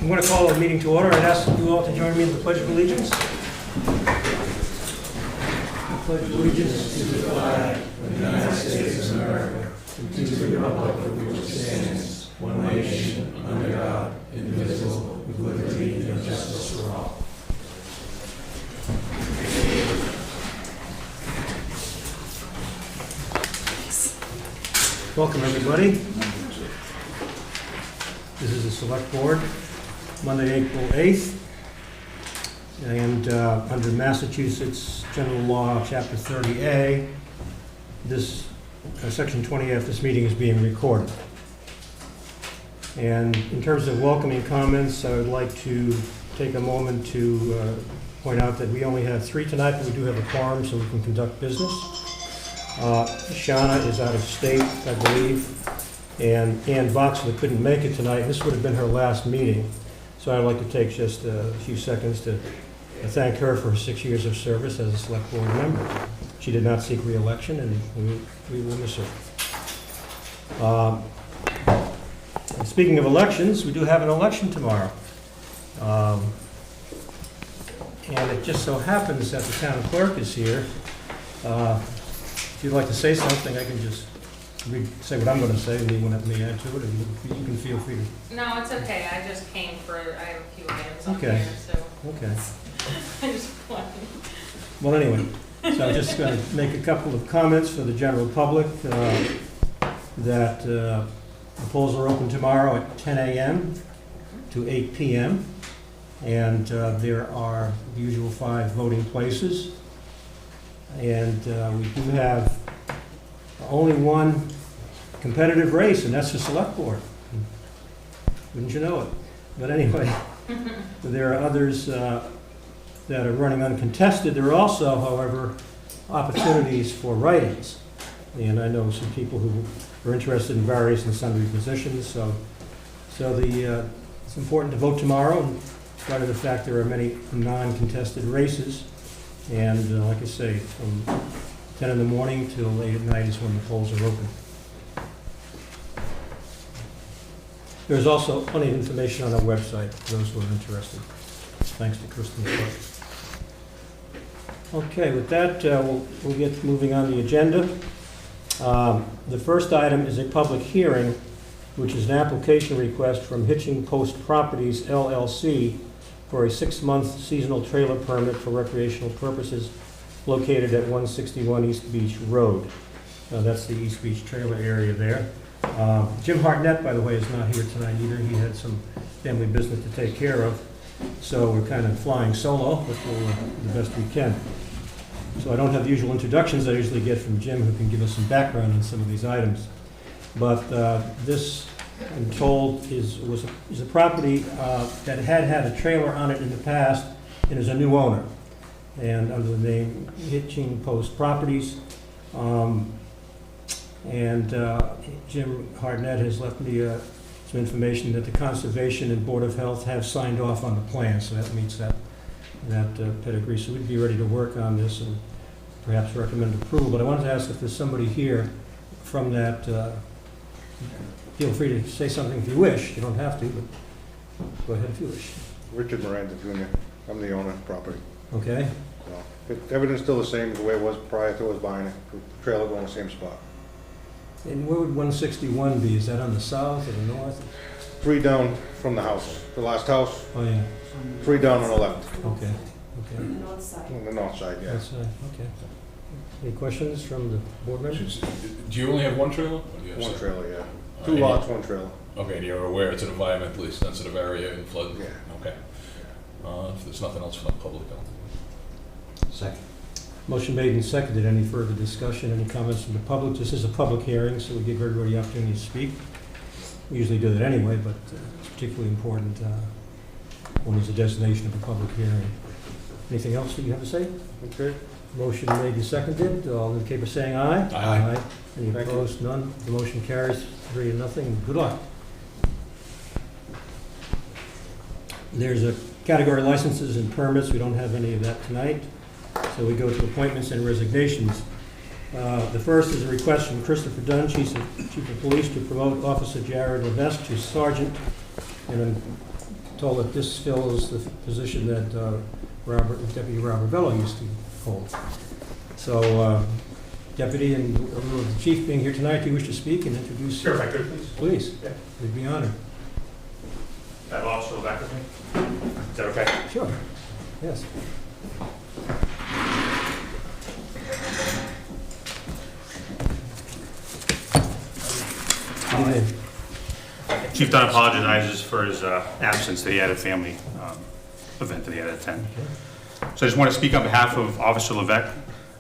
I'm going to call the meeting to order and ask you all to join me in the Pledge of Allegiance. I pledge allegiance to the flag of the United States of America and to the republic for which it stands, one nation, under God, indivisible, with liberty and justice for all. Welcome, everybody. This is the Select Board, Monday, April 8th. And under Massachusetts General Law, Chapter 30A, this Section 20F, this meeting is being recorded. And in terms of welcoming comments, I would like to take a moment to point out that we only have 3 tonight, but we do have a quorum, so we can conduct business. Shauna is out of state, I believe, and Ann Boxley couldn't make it tonight. This would have been her last meeting, so I'd like to take just a few seconds to thank her for her 6 years of service as a Select Board member. She did not seek re-election, and we will miss her. And speaking of elections, we do have an election tomorrow. And it just so happens that the town clerk is here. If you'd like to say something, I can just say what I'm going to say, and you want me to add to it, and you can feel free to. No, it's okay. I just came for, I have a few items on Okay. here, so. Okay. I just wanted. Well, anyway, so I'm just going to make a couple of comments for the general public that the polls are open tomorrow at 10 a.m. to 8 p.m. And there are the usual 5 voting places. And we do have only one competitive race, and that's the Select Board. Wouldn't you know it? But anyway, there are others that are running uncontested. There are also, however, opportunities for write-ins. And I know some people who are interested in various and sundry positions. So it's important to vote tomorrow, in spite of the fact there are many non-contested races. And like I say, from 10 in the morning till late at night is when the polls are open. There's also plenty of information on our website for those who are interested. Thanks to Kristen Clerk. Okay, with that, we'll get moving on the agenda. The first item is a public hearing, which is an application request from Hitching Post Properties, LLC, for a 6-month seasonal trailer permit for recreational purposes located at 161 East Beach Road. That's the East Beach trailer area there. Jim Hartnett, by the way, is not here tonight either. He had some family business to take care of. So we're kind of flying solo, but we'll do the best we can. So I don't have the usual introductions I usually get from Jim, who can give us some background on some of these items. But this, I'm told, is a property that had a trailer on it in the past and is a new owner, and under the name Hitching Post Properties. Jim Hartnett has left me some information that the Conservation and Board of Health have signed off on the plan, so that meets that pedigree. So we'd be ready to work on this and perhaps recommend approval. But I wanted to ask if there's somebody here from that. Feel free to say something if you wish. You don't have to, but go ahead if you wish. Richard Miranda Jr. I'm the owner of the property. Okay. So, everything's still the same as the way it was prior to us buying it. The trailer going in the same spot. And where would 161 be? Is that on the south or the north? 3 down from the house. The last house, Oh, yeah. 3 down on the left. Okay. Okay. North side. On the north side, yeah. That's, okay. Any questions from the board members? Do you only have one trailer? Or do you have One seven? trailer, yeah. 2 lots, 1 trailer. Okay, and you're aware it's an environmentally sensitive area and flood? Yeah. Okay. If there's nothing else from the public, then. Second. Motion made and seconded. Any further discussion, any comments from the public? This is a public hearing, so we give everybody the opportunity to speak. We usually do that anyway, but it's particularly important when there's a destination of a public hearing. Anything else that you have to say? Okay. Motion made and seconded. All in favor saying aye? Aye. Any Thank you. opposed? None. The motion carries 3-0. Good luck. There's a category licenses and permits. We don't have any of that tonight. So we go to appointments and resignations. The first is a request from Christopher Dunn, Chief of Police, to promote Officer Jared Levesque to Sergeant, and I'm told that this fills the position that Deputy Robert Bello used to hold. So, Deputy, and with the Chief being here tonight, do you wish to speak and introduce? Sure, if I could, please. Please. Yeah. We'd be honored. I have Officer back with me. Is that okay? Sure. Yes. Good evening. Chief Dunn apologizes for his absence. He had a family event that he had to attend. So I just want to speak on behalf of Officer Levesque.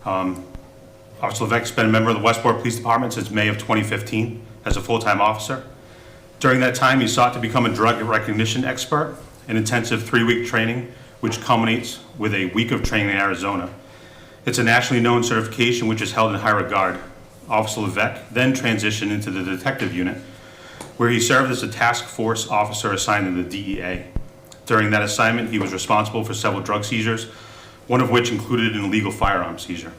Officer Levesque's been a member of the Westport Police Department since May of 2015 as a full-time officer. During that time, he sought to become a drug recognition expert, an intensive 3-week training, which culminates with a week of training in Arizona. It's a nationally known certification which is held in high regard. Officer Levesque then transitioned into the detective unit, where he served as a task force officer assigned to the DEA. During that assignment, he was responsible for several drug seizures, one of which included an illegal firearm seizure.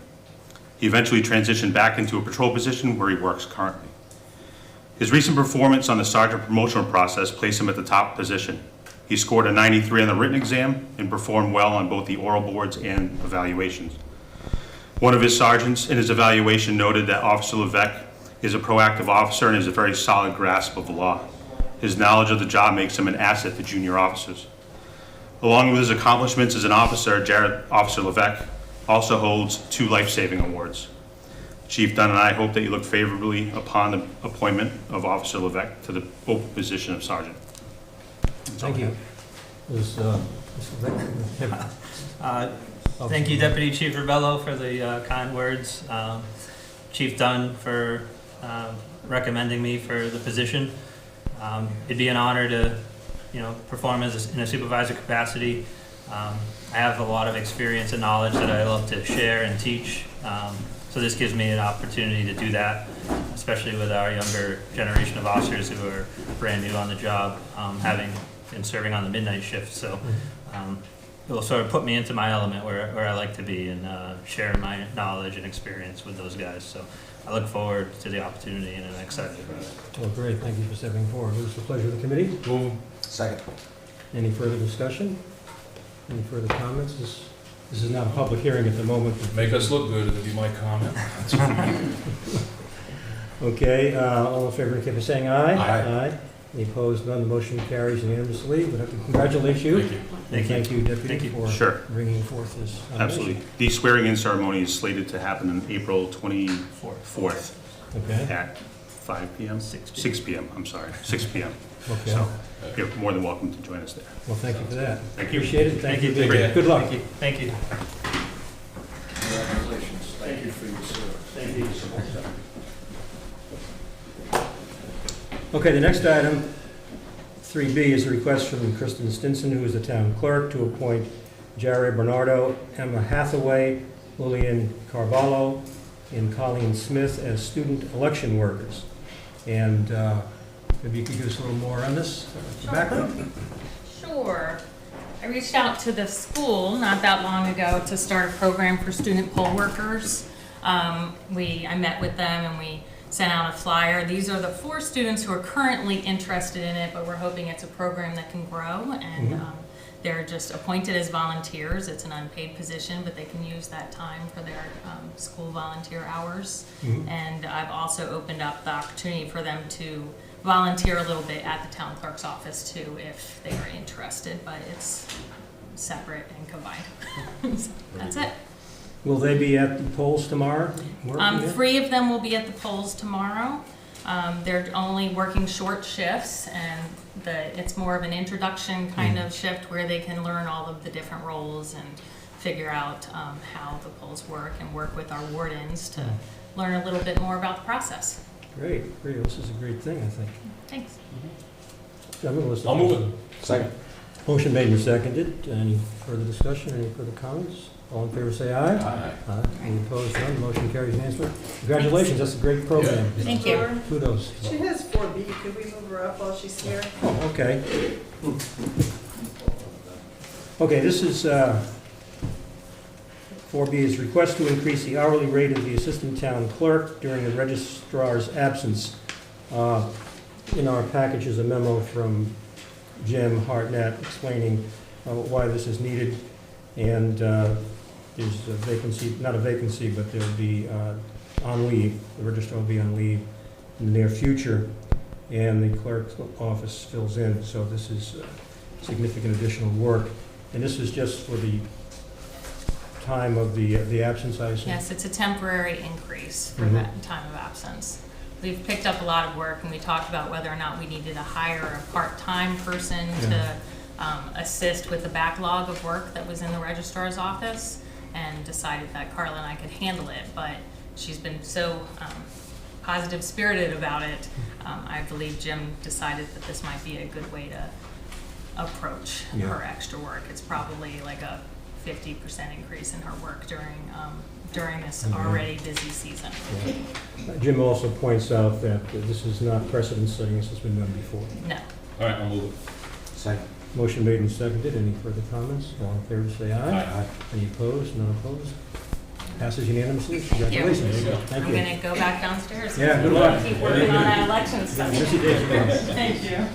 He eventually transitioned back into a patrol position where he works currently. His recent performance on the sergeant promotional process placed him at the top position. He scored a 93 on the written exam and performed well on both the oral boards and evaluations. One of his sergeants in his evaluation noted that Officer Levesque is a proactive officer and has a very solid grasp of the law. His knowledge of the job makes him an asset to junior officers. Along with his accomplishments as an officer, Officer Levesque also holds 2 life-saving awards. Chief Dunn and I hope that you look favorably upon the appointment of Officer Levesque to the open position of sergeant. Thank you. Mr. Levesque? Thank you, Deputy Chief Rebello, for the kind words. Chief Dunn for recommending me for the position. It'd be an honor to, perform in a supervisor capacity. I have a lot of experience and knowledge that I love to share and teach. So this gives me an opportunity to do that, especially with our younger generation of officers who are brand new on the job, having been serving on the midnight shift. So it will sort of put me into my element where I like to be and share my knowledge and experience with those guys. So I look forward to the opportunity and I'm excited about it. Well, great. Thank you for stepping forward. It was the pleasure of the committee. Second. Any further discussion? Any further comments? This is not a public hearing at the moment. Make us look good, it'd be my comment. Okay, all in favor, indicate by saying aye. Aye. Any opposed? None. The motion carries unanimously. We'd have to congratulate you. Thank you. And thank you, Deputy, Thank you. for Sure. bringing forth this nomination. Absolutely. The swearing-in ceremony is slated to happen on April 24th Okay, at 5 p.m.? 6 p.m. 6 p.m., I'm sorry, 6 p.m. okay. So you're more than welcome to join us there. Well, thank you for that. Thank you. Appreciate it. Thank you. Thank Vic. you. Good luck. Thank you. Congratulations. Thank you for your service. Thank you. Okay, the next item, 3B, is a request from Kristen Stinson, who is the town clerk, to appoint Jared Bernardo, Emma Hathaway, Lillian Carvalho, and Colleen Smith as student election workers. And maybe you could give us a little more on this background? Sure. I reached out to the school not that long ago to start a program for student poll workers. I met with them and we sent out a flyer. These are the 4 students who are currently interested in it, but we're hoping it's a program that can grow, and they're just appointed as volunteers. It's an unpaid position, but they can use that time for their school volunteer hours. And I've also opened up the opportunity for them to volunteer a little bit at the town clerk's office too, if they are interested, but it's separate and combined. So that's it. Will they be at the polls tomorrow? working there? 3 of them will be at the polls tomorrow. They're only working short shifts, and it's more of an introduction kind of shift where they can learn all of the different roles and figure out how the polls work and work with our wardens to learn a little bit more about the process. Great, great. This is a great thing, I think. Thanks. I'll move it. Second. Motion made and seconded. Any further discussion, any further comments? All in favor say aye. Aye. Any opposed, none. Motion carries unanimously. Congratulations, that's a great program. Thank you. Kudos. She has 4B. Could we move her up while she's here? Oh, okay. Okay, this is 4B is request to increase the hourly rate of the assistant town clerk during the registrar's absence. In our package is a memo from Jim Hartnett explaining why this is needed. And there's a vacancy, not a vacancy, but there'll be on leave, the registrar will be on leave in the near future, and the clerk's office fills in, so this is significant additional work. And this is just for the time of the absence, I assume? Yes, it's a temporary increase for Mhm. that time of absence. We've picked up a lot of work, and we talked about whether or not we needed to hire a part-time person to assist with the backlog of work that was in the registrar's office, and decided that Carla and I could handle it, but she's been so positive spirited about it. I believe Jim decided that this might be a good way to approach Yeah. her extra work. It's probably like a 50% increase in her work during this already busy season. Jim also points out that this is not precedent setting, this has been done before. No. All right, I'll move it. Second. Motion made and seconded. Any further comments? All in favor, say aye. Aye. Any opposed? None opposed? Passes unanimously. Congratulations. Thank I'm you. gonna go back downstairs. Yeah, good luck. Keep working on that election stuff. Busy days ahead. Thank you.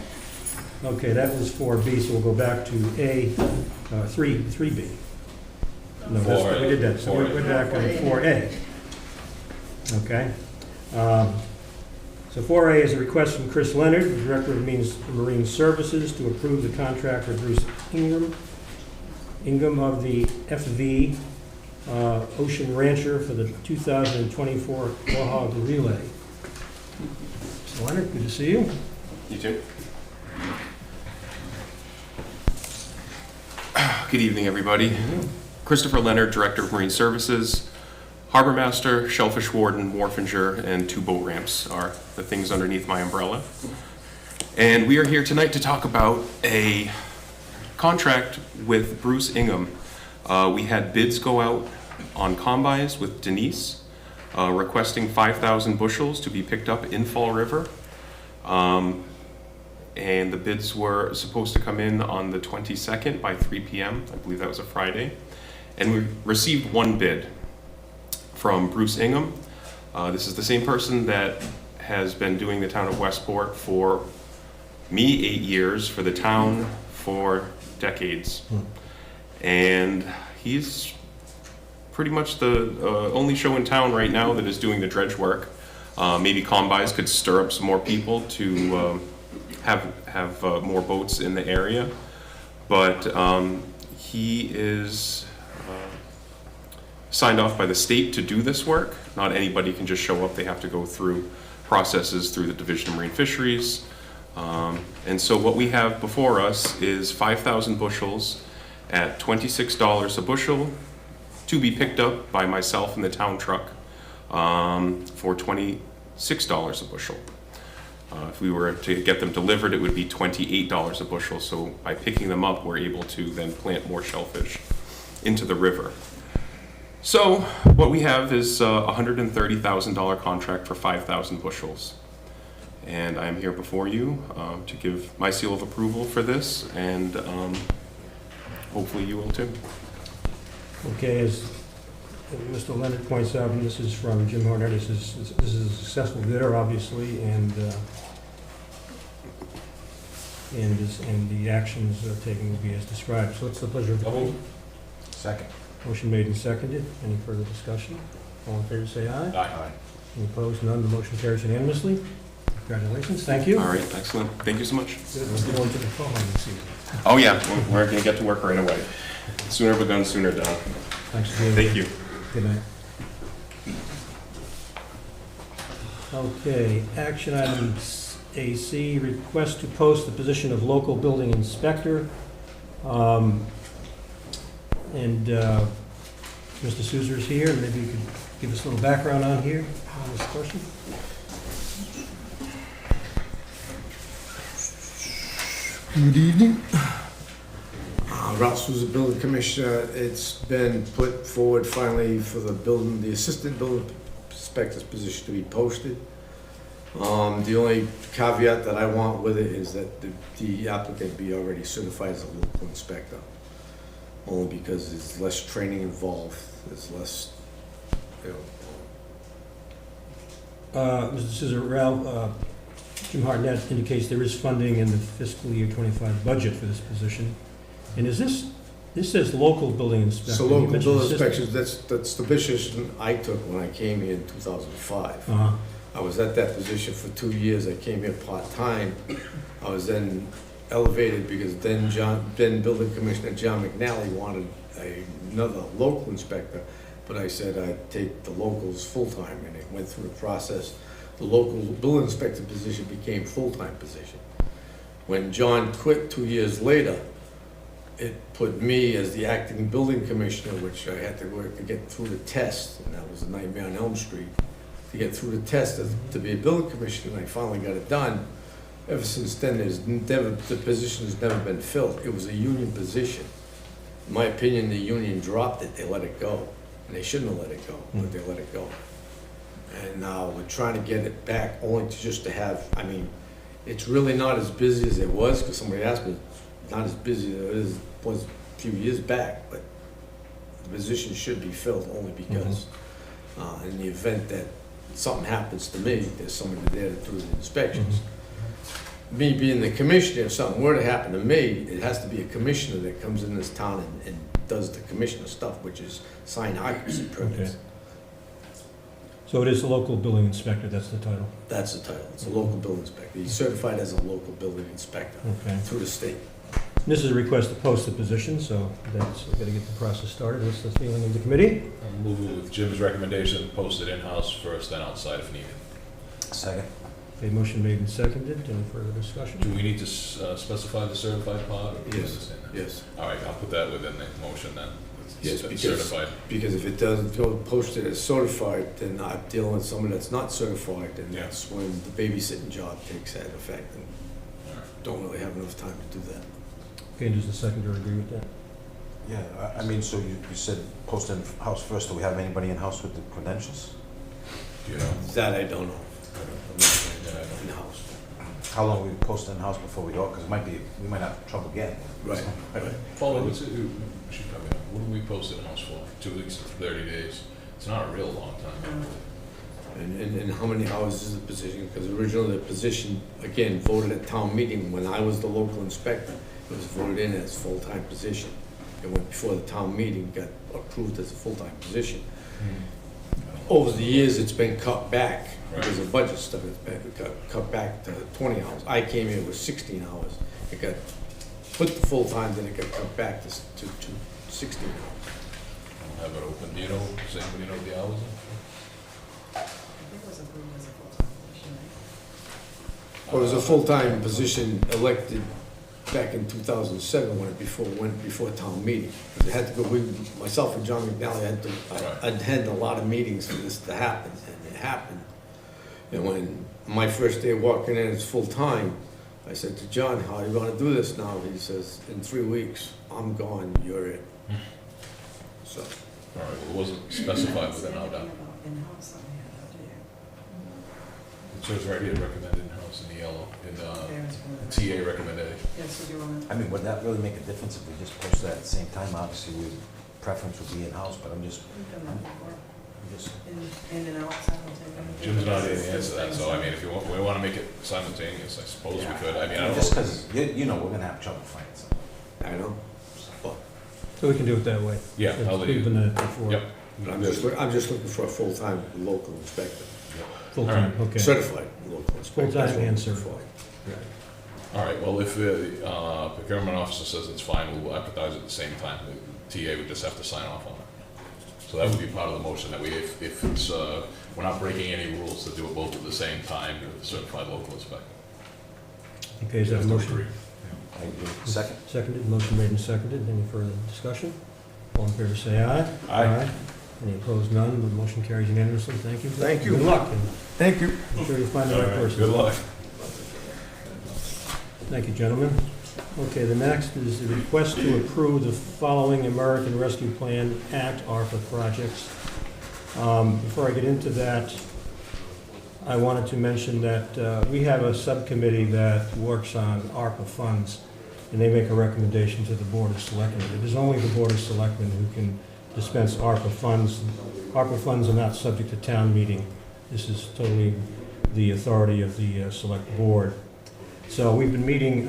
Okay, that was 4B, so we'll go back to 3B. No, that's, 4A. we did that, so we're back on 4A. Okay. So 4A is a request from Chris Leonard, the Director of Marine Services, to approve the contract for Bruce Ingham of the FV Ocean Rancher for the 2024 Quahog Relay. Mr. Leonard, good to see you. You too. Good evening, everybody. Christopher Leonard, Director of Marine Services. Harbor Master, Shellfish Warden, Wharfinger, and 2 boat ramps are the things underneath my umbrella. And we are here tonight to talk about a contract with Bruce Ingham. We had bids go out on combines with Denise, requesting 5,000 bushels to be picked up in Fall River. And the bids were supposed to come in on the 22nd by 3 p.m. I believe that was a Friday. And we received 1 bid from Bruce Ingham. This is the same person that has been doing the town of Westport for me 8 years, for the town for decades. And he's pretty much the only show in town right now that is doing the dredge work. Maybe combines could stir up some more people to have more boats in the area, but he is signed off by the state to do this work. Not anybody can just show up, they have to go through processes through the Division of Marine Fisheries. And so what we have before us is 5,000 bushels at $26 a bushel to be picked up by myself in the town truck for $26 a bushel. If we were to get them delivered, it would be $28 a bushel. So by picking them up, we're able to then plant more shellfish into the river. So what we have is a $130,000 contract for 5,000 bushels. And I'm here before you to give my seal of approval for this, and hopefully you will too. Okay, as Mr. Leonard points out, and this is from Jim Horner, this is a successful bidder, obviously, and the actions taken will be as described. So it's the pleasure of the board. Second. Motion made and seconded. Any further discussion? All in favor, say aye. Aye. Any opposed? None. The motion carries unanimously. Congratulations. Thank you. All right, excellent. Thank you so much. Good. We'll go into the phone this evening. Oh yeah, we're going to get to work right away. Sooner begun, sooner done. Thanks for being Thank here. you. Good night. Okay, action item AC, request to post the position of local building inspector. Mr. Souza's here, maybe you could give us a little background on here, on this person. Good evening. Ralph Souza, Building Commissioner. It's been put forward finally for the assistant building inspector's position to be posted. The only caveat that I want with it is that the applicant be already certified as a local inspector. Only because there's less training involved, there's less, you know. Mr. Souza, Ralph, Jim Hartnett indicates there is funding in the fiscal year 25 budget for this position. And is this says local building inspector. So You local mentioned building assistant. inspections, that's the position I took when I came here in 2005. Uh-huh. I was at that position for 2 years. I came here part-time. I was then elevated because then Building Commissioner John McNally wanted another local inspector, but I said I'd take the locals full-time, and it went through the process. The local building inspector position became full-time position. When John quit 2 years later, it put me as the acting building commissioner, which I had to work to get through the test, and that was a nightmare on Elm Street, to get through the test to be a building commissioner, and I finally got it done. Ever since then, the position has never been filled. It was a union position. In my opinion, the union dropped it, they let it go, and they shouldn't have let it go, but they let it go. And now we're trying to get it back, only to have, I mean, it's really not as busy as it was, because somebody asked me, not as busy as it was a few years back, but the position should be filled only because in the event that something happens to me, there's somebody there to do the inspections. Me being the commissioner, if something were to happen to me, it has to be a commissioner that comes in this town and does the commissioner stuff, which is sign occupancy permits. Okay. So it is the local building inspector, that's the title? That's the title. It's a local building inspector. He's certified as a local building inspector Okay. through the state. This is a request to post the position, so that's, we've got to get the process started. What's the feeling of the committee? I'll move with Jim's recommendation, post it in-house first, then outside if needed. Second. Okay, motion made and seconded. Any further discussion? Do we need to specify the certified part? Or do we Yes. understand that? Yes. All right, I'll put that within the motion then. Yes, It's because- certified. Because if it doesn't go posted as certified, then I'm dealing with someone that's not certified, and Yeah. that's when the babysitting job takes that effect, and All right. don't really have enough time to do that. Okay, does the seconder agree with that? Yeah, I mean, so you said post in-house first. Do we have anybody in-house with the credentials? Do you know? That I don't know, Yeah, I don't- in-house. How long we post in-house before we go? Because we might have trouble getting. Right. Paul, what's it, she probably know, what do we post it in-house for? 2 weeks, 30 days? It's not a real long time. And how many hours is the position? Because originally the position, again, voted at town meeting, when I was the local inspector, it was voted in as full-time position. It went before the town meeting, got approved as a full-time position. Over the years, it's been cut back, because of budget stuff, it's been cut back to 20 hours. I came in with 16 hours. It got put to full-time, then it got cut back to 16 hours. I don't have it open. Do you know, does anybody know what the hours are? I think it was approved as a full-time position, right? Well, it was a full-time position elected back in 2007 when it went before town meeting. It had to go, myself and John McNally I'd had a lot of meetings for this to happen, and it happened. And when my first day walking in as full-time, I said to John, how are you gonna do this now? He says, in 3 weeks, I'm gone, you're it. So, All right, well, it wasn't specified within our doc. In-house, I have, do you? It says right here, recommended in-house in the yellow, in There's one. TA recommendation. Yes, so you want I mean, would that really make a difference if we just post that at the same time? Obviously, preference would be in-house, but I'm just, we've done that before, just, in and out simultaneously. Jim's not here to answer that, so I mean, if you want, we want to make it simultaneous, I suppose we could. I mean, I don't just know. because, you know, we're gonna have trouble finding something. I know. So we can do it that way. Yeah, Since I'll leave we've it. done it before. Yep. But I'm just looking for a full-time local inspector. Full-time, okay. Certified local inspector. Full-time That's what I'm and looking certified. for. All right, well, if the procurement officer says it's fine, we'll advertise at the same time. The TA would just have to sign off on it. So that would be part of the motion, that we, if it's, we're not breaking any rules to do it both at the same time with the certified local inspector. Okay, is that a motion? I agree. Second. Seconded, motion made and seconded. Any further discussion? All in favor, say aye. Aye. Any opposed, none. The motion carries unanimously. Thank you. Thank you. Good luck, and Thank you. I'm sure you'll find the All right right, person. good luck. Thank you, gentlemen. Okay, the next is the request to approve the following American Rescue Plan Act ARPA projects. Before I get into that, I wanted to mention that we have a subcommittee that works on ARPA funds, and they make a recommendation to the Board of Selectmen. It is only the Board of Selectmen who can dispense ARPA funds. ARPA funds are not subject to town meeting. This is totally the authority of the select board. So we've been meeting,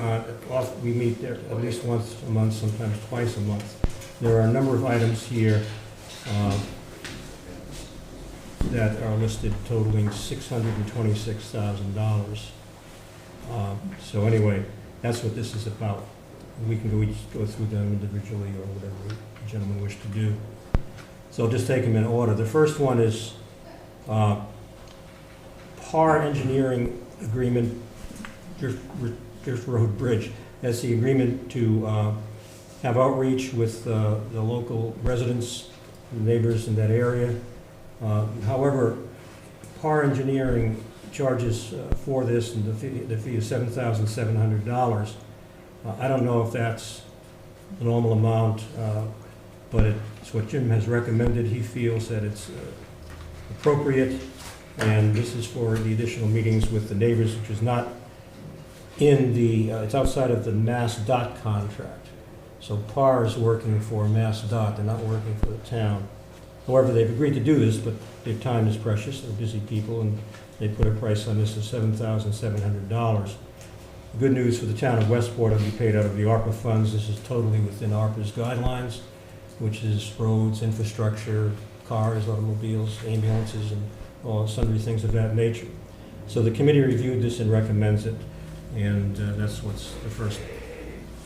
we meet there at least once a month, sometimes twice a month. There are a number of items here that are listed totaling $626,000. So anyway, that's what this is about. We can each go through them individually or whatever the gentlemen wish to do. So I'll just take them in order. The first one is PAR Engineering Agreement, Drift Road Bridge. That's the agreement to have outreach with the local residents, neighbors in that area. However, PAR Engineering charges for this, and the fee is $7,700. I don't know if that's the normal amount, but it's what Jim has recommended. He feels that it's appropriate, and this is for the additional meetings with the neighbors, which is not in the, it's outside of the Mass Dot contract. So PAR is working for Mass Dot, they're not working for the town. However, they've agreed to do this, but their time is precious, they're busy people, and they put a price on this of $7,700. Good news for the town of Westport, it'll be paid out of the ARPA funds. This is totally within ARPA's guidelines, which is roads, infrastructure, cars, automobiles, ambulances, and all sundry things of that nature. So the committee reviewed this and recommends it, and that's what's the first.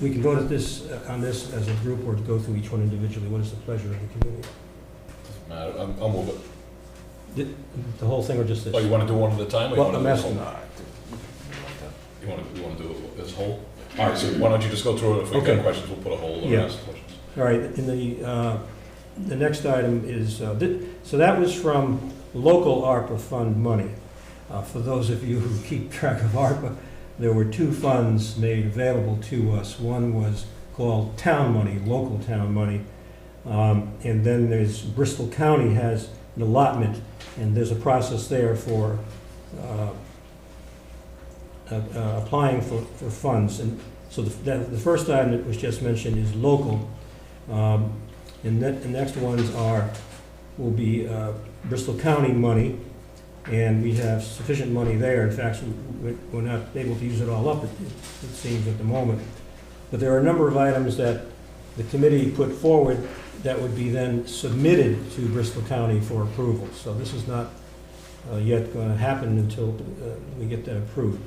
We can vote at this, on this as a group, or go through each one individually. What is the pleasure of the committee? I'll move it. The whole thing or just this? Oh, you want to do one at a time, or you Well, want to I'm do this asking. whole? You want to do it this whole? All right, so why don't you just go through it, if we've Okay. got questions, we'll put a hold or Yeah. ask questions. All right, in the next item is, so that was from local ARPA fund money. For those of you who keep track of ARPA, there were two funds made available to us. One was called town money, local town money. And then there's Bristol County has an allotment, and there's a process there for applying for funds. And so the first item that was just mentioned is local. And the next ones will be Bristol County money, and we have sufficient money there. In fact, we're not able to use it all up, it seems, at the moment. But there are a number of items that the committee put forward that would be then submitted to Bristol County for approval. So this is not yet going to happen until we get that approved.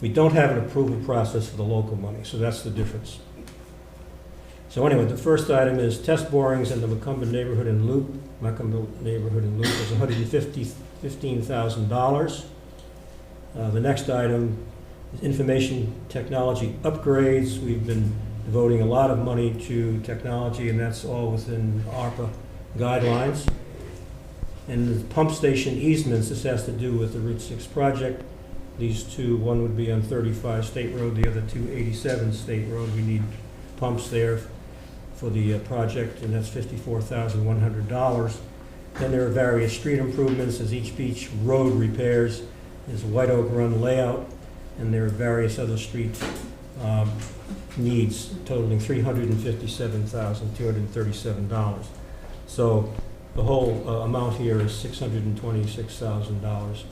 We don't have an approval process for the local money, so that's the difference. So anyway, the first item is test borings in the Macomb neighborhood and loop. Macomb neighborhood and loop is $115,000. The next item is information technology upgrades. We've been devoting a lot of money to technology, and that's all within ARPA guidelines. And the pump station easements, this has to do with the Route 6 project. These two, one would be on 35 State Road, the other 287 State Road. We need pumps there for the project, and that's $54,100. Then there are various street improvements as each beach road repairs. There's White Oak Run layout, and there are various other street needs totaling $357,237. So the whole amount here is $626,000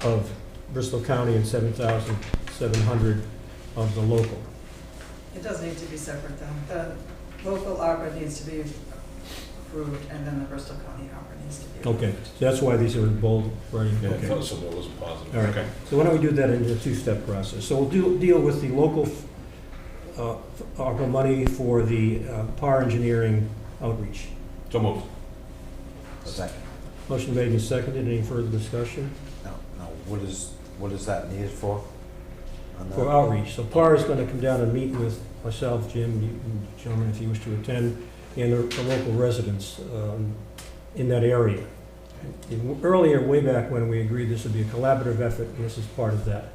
of Bristol County and $7,700 of the local. It does need to be separate though. The local ARPA needs to be approved, and then the Bristol County ARPA needs to be approved. Okay, so that's why these are in bold writing. Yeah, I Okay. thought something was positive. All right. Okay. So why don't we do that in a two-step process? So we'll deal with the local ARPA money for the PAR engineering outreach. So moved. Second. Motion made and seconded. Any further discussion? Now, what is that needed for? On that? For outreach. So PAR is going to come down and meet with myself, Jim, you gentlemen, if you wish to attend, and the local residents in that area. Earlier, way back when we agreed this would be a collaborative effort, and this is part of that.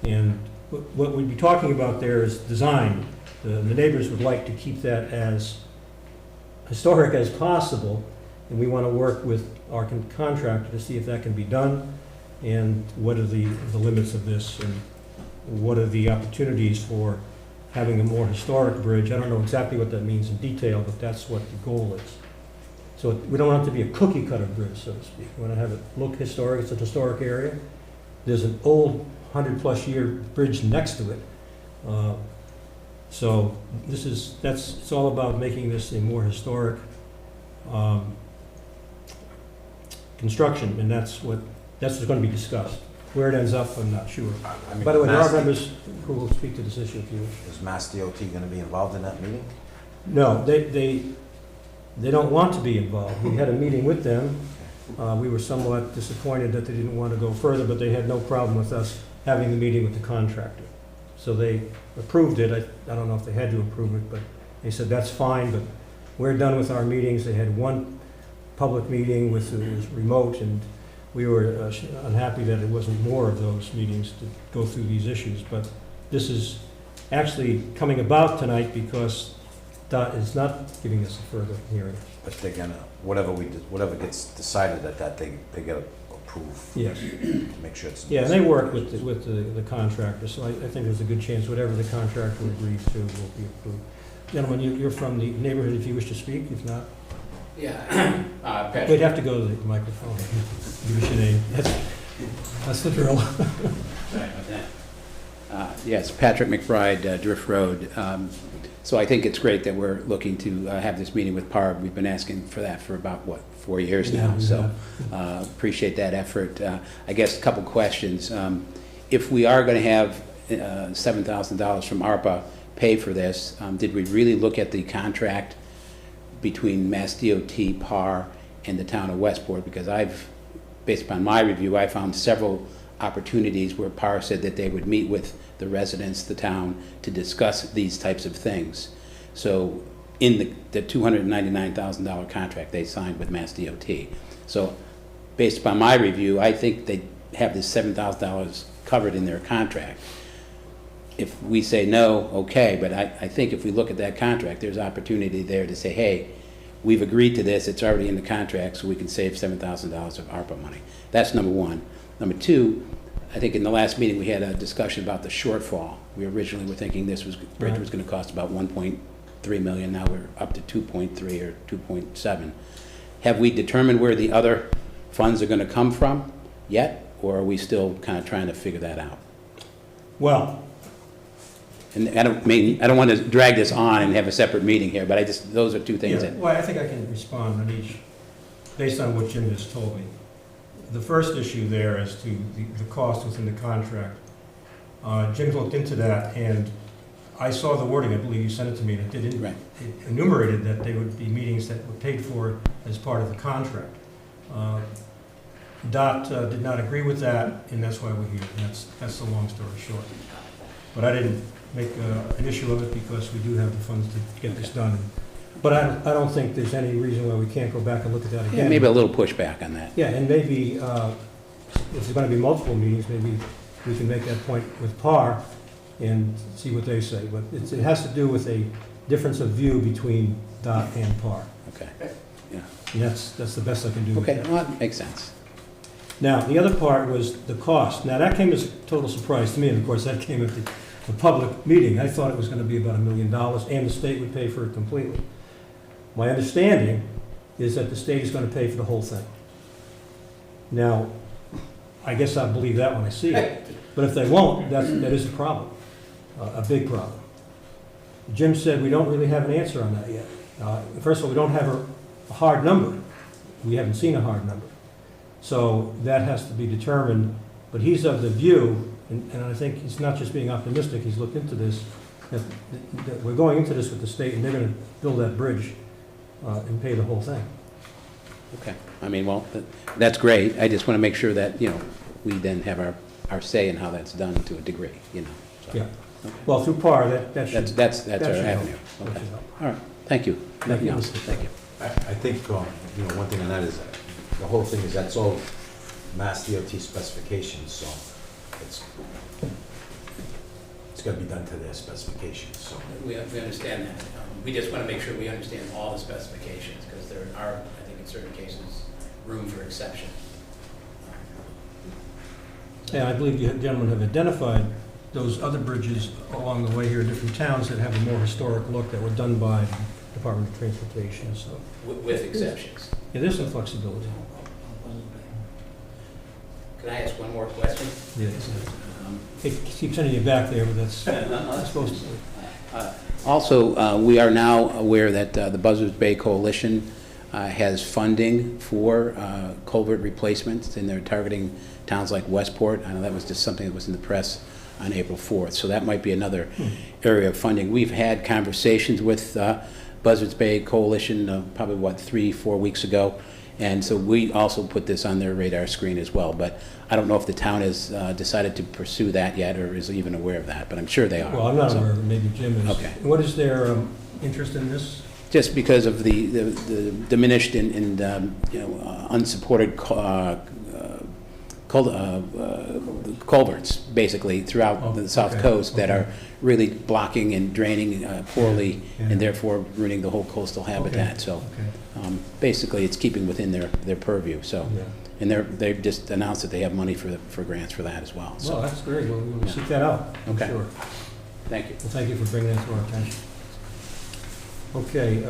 And what we'd be talking about there is design. The neighbors would like to keep that as historic as possible, and we want to work with our contractor to see if that can be done, and what are the limits of this, and what are the opportunities for having a more historic bridge. I don't know exactly what that means in detail, but that's what the goal is. So we don't want it to be a cookie cutter bridge, so to speak. We want to have it look historic. It's a historic area. There's an old 100-plus-year bridge next to it. So it's all about making this a more historic construction, and that's what's going to be discussed. Where it ends up, I'm not sure. I mean, By the way, there are Mass- members who will speak to this issue if you wish. Is Mass DOT gonna be involved in that meeting? No, they don't want to be involved. We had a meeting with them. We were somewhat disappointed that they didn't want to go further, but they had no problem with us having the meeting with the contractor. So they approved it. I don't know if they had to approve it, but they said that's fine, but we're done with our meetings. They had one public meeting with, it was remote, and we were unhappy that it wasn't more of those meetings to go through these issues. But this is actually coming about tonight because DOT is not giving us a further hearing. But they're gonna, whatever gets decided at that, they gotta approve. Yes. To make sure it's. Yeah, and they work with the contractor, so I think there's a good chance whatever the contractor agrees to will be approved. Gentlemen, you're from the neighborhood if you wish to speak, if not, Yeah, Patrick. we'd have to go to the microphone. Give us your name. That's the drill. Sorry about that. Yes, Patrick McBride, Drift Road. So I think it's great that we're looking to have this meeting with PARB. We've been asking for that for about, 4 years Yeah, now? we So appreciate that effort. I guess a couple questions. If we are going to have $7,000 from ARPA pay for this, did we really look at the contract between Mass DOT, PAR, and the town of Westport? Because based upon my review, I found several opportunities where PAR said that they would meet with the residents, the town, to discuss these types of things. So in the $299,000 contract they signed with Mass DOT. So based upon my review, I think they have this $7,000 covered in their contract. If we say no, okay, but I think if we look at that contract, there's opportunity there to say, hey, we've agreed to this, it's already in the contract, so we can save $7,000 of ARPA money. That's number one. Number two, I think in the last meeting we had a discussion about the shortfall. We originally were thinking this bridge was going to cost about 1.3 million. Now we're up to 2.3 or 2.7. Have we determined where the other funds are going to come from yet, or are we still kind of trying to figure that out? Well, And I don't want to drag this on and have a separate meeting here, but those are two things yeah, that. well, I think I can respond on each based on what Jim just told me. The first issue there as to the cost within the contract, Jim looked into that, and I saw the wording, I believe you sent it to me, and Right. it enumerated that there would be meetings that were paid for as part of the contract. DOT did not agree with that, and that's why we're here. That's the long story short. But I didn't make an issue of it because we do have the funds to get this done. But I don't think there's any reason why we can't go back and look at that again. Yeah, maybe a little pushback on that. Yeah, and maybe if there's going to be multiple meetings, maybe we can make that point with PAR and see what they say. But it has to do with a difference of view between DOT and PAR. Okay. And that's the best I can do with Okay, that. well, that makes sense. Now, the other part was the cost. Now, that came as a total surprise to me, and of course, that came at the public meeting. I thought it was going to be about $1 million, and the state would pay for it completely. My understanding is that the state is going to pay for the whole thing. Now, I guess I'll believe that when I see it, but if they won't, that is a problem, a big problem. Jim said we don't really have an answer on that yet. First of all, we don't have a hard number. We haven't seen a hard number. So that has to be determined, but he's of the view, and I think he's not just being optimistic, he's looked into this, that we're going into this with the state, and they're going to build that bridge and pay the whole thing. Okay. I mean, well, that's great. I just want to make sure that, we then have our say in how that's done to a degree, So, Yeah. okay. Well, through PAR, that should... That's that our should help. avenue. That Okay. should help. All right. Thank you. Nothing you. else. Thank you. I think, one thing on that is, the whole thing is that's all Mass DOT specifications, so it's gotta be done to their specifications, so. We understand that. We just want to make sure we understand all the specifications, because there are, I think in certain cases, room for exception. And I believe you gentlemen have identified those other bridges along the way here in different towns that have a more historic look that were done by the Department of Transportation, so. With exceptions. Yeah, there's some flexibility. Can I ask one more question? Yeah. It keeps sending you back there, but that's supposed to. Also, we are now aware that the Buzzards Bay Coalition has funding for culvert replacements, and they're targeting towns like Westport. I know that was just something that was in the press on April 4th, so that might be another area of funding. We've had conversations with Buzzards Bay Coalition probably, 3-4 weeks ago, and so we also put this on their radar screen as well, but I don't know if the town has decided to pursue that yet or is even aware of that, but I'm sure they are. Well, I'm not aware of it, maybe Jim is. Okay. What is their interest in this? Just because of the diminished and unsupported culverts, basically, throughout the south coast that are really blocking and draining poorly and therefore ruining the whole coastal habitat. So basically, it's keeping within their purview. So, and they've just announced that they have money for grants for that as well. So, Well, that's great. We'll seek that out. I'm Okay. sure. thank you. Well, thank you for bringing that to our attention. Okay,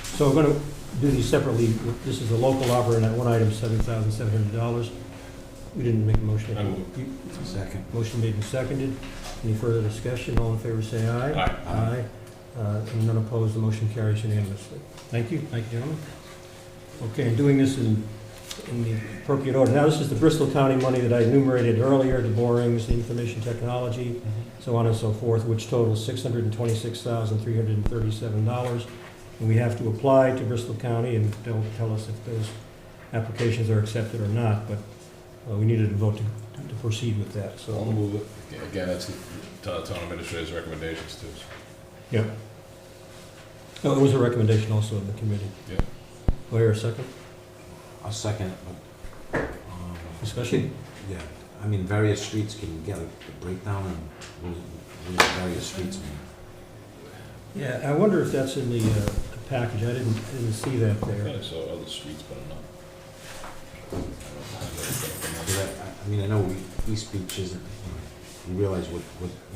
so we're going to do these separately. This is a local opera, and that one item, $7,700. We didn't make a motion. Second. Motion made and seconded. Any further discussion? All in favor, say aye. Aye. Aye. And none opposed, the motion carries unanimously. Thank you, gentlemen. Okay, and doing this in the appropriate order. Now, this is the Bristol County money that I enumerated earlier, the borings, the information technology, so on and so forth, which totals $626,337. And we have to apply to Bristol County, and they'll tell us if those applications are accepted or not, but we needed a vote to proceed with that, so. I'll move it. Again, that's the town administrator's recommendations too. Yep. No, it was a recommendation also of the committee. Yep. Do I hear a second? I'll second it, but, Discussion? yeah, I mean, various streets, can you get a breakdown and what the various streets mean? Yeah, I wonder if that's in the package. I didn't see that there. Yeah, so other streets, but not. I mean, I know East Beach isn't, you realize what,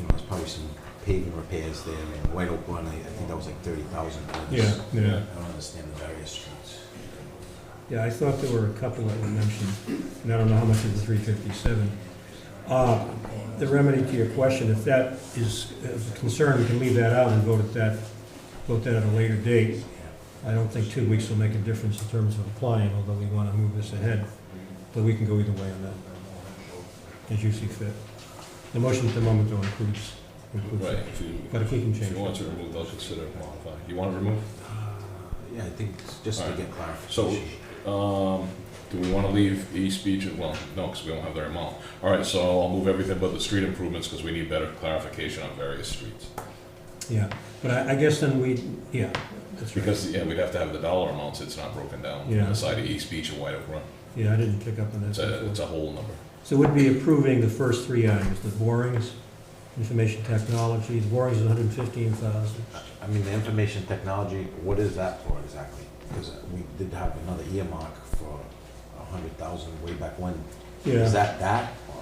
there's probably some paving repairs there, and White Oak Run, I think that was like 30,000. Yeah. I don't understand the various streets. Yeah, I thought there were a couple that were mentioned, and I don't know how much of the 357. The remedy to your question, if that is a concern, we can leave that out and vote that at a later date. I don't think 2 weeks will make a difference in terms of applying, although we want to move this ahead. But we can go either way on that, as you see fit. The motion at the moment, though, includes Right, but if we can if change you want it. to remove, they'll consider it modified. You want to remove? Yeah, I think just to Alright. get clarification. So, do we want to leave East Beach, well, no, because we don't have their amount. All right, so I'll move everything but the street improvements, because we need better clarification on various streets. Yeah, but I guess then that's right. Because, yeah, we'd have to have the dollar amounts, it's not broken down Yeah. on the side of East Beach and White Oak Run. Yeah, I didn't pick up on that. It's a whole number. So we'd be approving the first three items, the borings, information technology. The borings is 115,000. I mean, the information technology, what is that for exactly? Because we did have another earmark for 100,000 way back when. Yeah. Is that? Or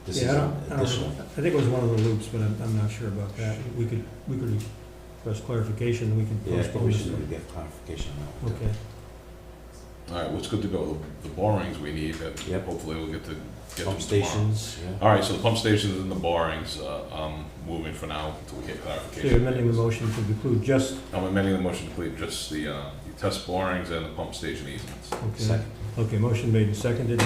this is Yeah, I an don't additional? know. I think it was one of the loops, but I'm not sure about that. We could request clarification, we could Yeah, I think postpone we this. should get clarification on that. Okay. All right, what's good to go, the borings we need, Yep. hopefully we'll get to Pump them tomorrow. stations, yeah. All right, so the pump stations and the borings, I'm moving for now until we get So you're clarification. amending the motion to include just, I'm amending the motion to complete just the test borings and the pump station easements. okay. Second. Okay, motion made and seconded.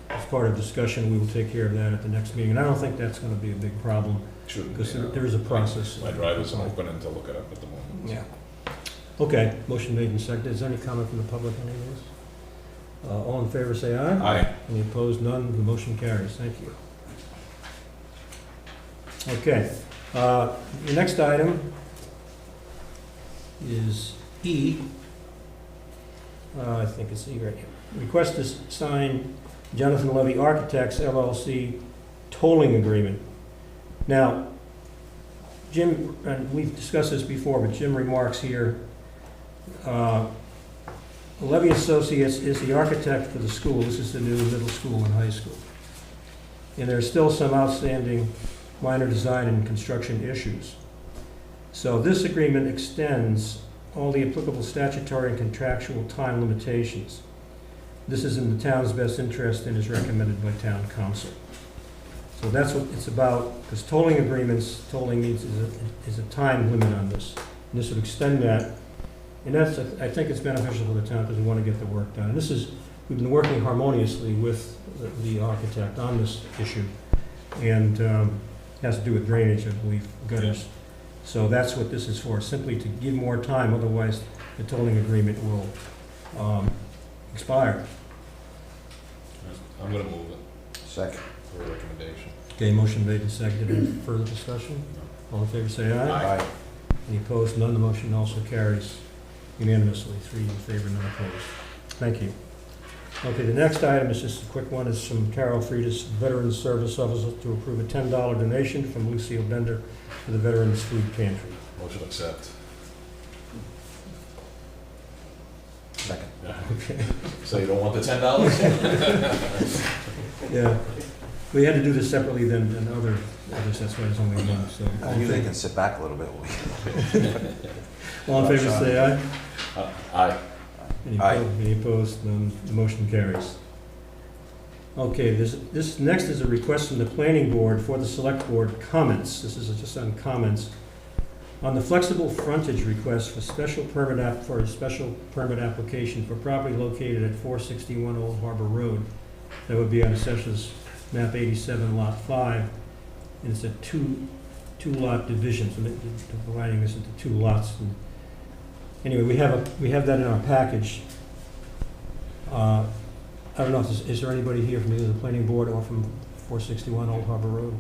As part of discussion, we will take care of that at the next meeting. And I don't think that's gonna be a big problem, Shouldn't because be, there is a process. My drive isn't open to look it up at the moment. Yeah. Okay, motion made and seconded. Is there any comment from the public on any of this? All in favor, say aye. Aye. Any opposed? None. The motion carries. Thank you. Okay, the next item is E. I think it's E right here. Request to sign Jonathan Levy Architects LLC tolling agreement. Now, Jim, and we've discussed this before, but Jim remarks here, Levy Associates is the architect for the school. This is the new middle school and high school. And there's still some outstanding minor design and construction issues. So this agreement extends all the applicable statutory and contractual time limitations. This is in the town's best interest and is recommended by town council. So that's what it's about, because tolling agreements, tolling needs is a time limit on this. And this would extend that, and that's, I think it's beneficial for the town because we want to get the work done. And this is, we've been working harmoniously with the architect on this issue, and has to do with drainage, I believe, gutters. So that's what this is for, simply to give more time, otherwise the tolling agreement will expire. I'm gonna move it Second. for a recommendation. Okay, motion made and seconded. Any further discussion? All in favor, say aye. Aye. Any opposed? None. The motion also carries unanimously, 3 in favor, none opposed. Thank you. Okay, the next item is just a quick one. It's from Carol Friedis, Veterans Service Officer, to approve a $10 donation from Lucille Bender to the Veterans Food Pantry. Motion accept. Second. Okay. So you don't want the $10? Yeah. We had to do this separately than others, that's why there's only one, so. Usually they can sit back a little bit. All in favor, say aye. Aye. Aye. Any opposed? None. The motion carries. Okay, this next is a request from the planning board for the select board comments. This is just on comments. On the flexible frontage request for a special permit application for property located at 461 Old Harbor Road. That would be on Assessor's map 87, lot 5. And it's a two-lot division, so they're dividing this into 2 lots. And anyway, we have that in our package. I don't know, is there anybody here from either the planning board or from 461 Old Harbor Road?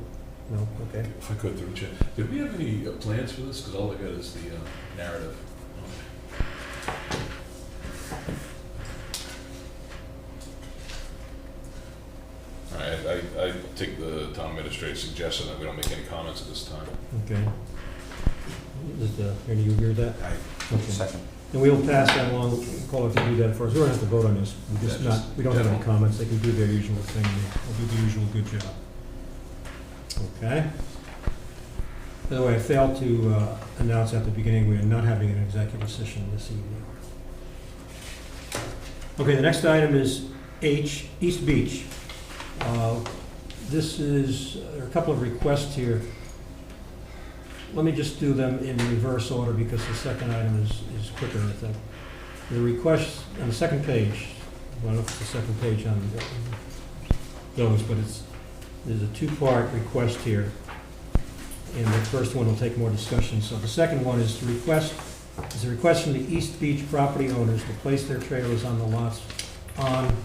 No, okay. If I could, through the chair, did we have any plans for this? Because all I got is the narrative. All right, I take the town administrator's suggestion that we don't make any comments at this time. Okay. Do you agree with that? Aye. Okay. Second. And we'll pass that along, call if you do that first. We don't have to vote on this. We don't have any comments. They can do their usual thing. They'll do the usual good job. Okay. By the way, I failed to announce at the beginning we are not having an executive session this evening. Okay, the next item is H, East Beach. There are a couple of requests here. Let me just do them in reverse order because the second item is quicker, I think. The request on the second page, I don't know if it's the second page on those, but there's a 2-part request here. And the first one will take more discussion. So the second one is a request from the East Beach property owners to place their trailers on the lots on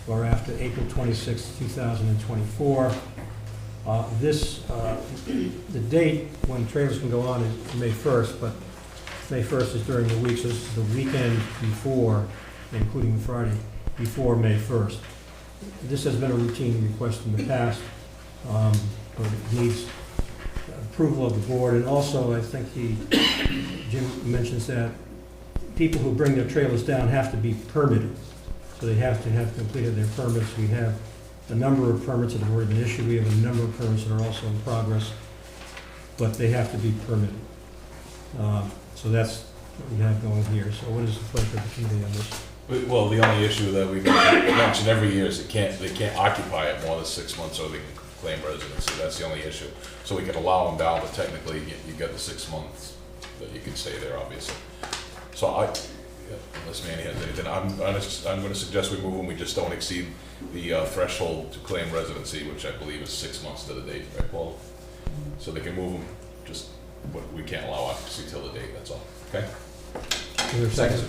or after April 26, 2024. The date when trailers can go on is May 1st, but May 1st is during the week, so this is the weekend before, including the Friday, before May 1st. This has been a routine request in the past, but it needs approval of the board, and also I think Jim mentions that people who bring their trailers down have to be permitted, so they have to have completed their permits. We have a number of permits that have already been issued. We have a number of permits that are also in progress, but they have to be permitted. So that's what we have going here. So what is the pleasure of the committee on this? Well, the only issue that we mention every year is they can't occupy it more than 6 months or they can claim residency. That's the only issue. So we can allow them down, but technically you got the 6 months that you can stay there, obviously. So unless Manny has anything, I'm going to suggest we move them. We just don't exceed the threshold to claim residency, which I believe is 6 months to the date, right, Paul? So they can move them, but we can't allow occupancy till the date, that's all, okay? Is there a second?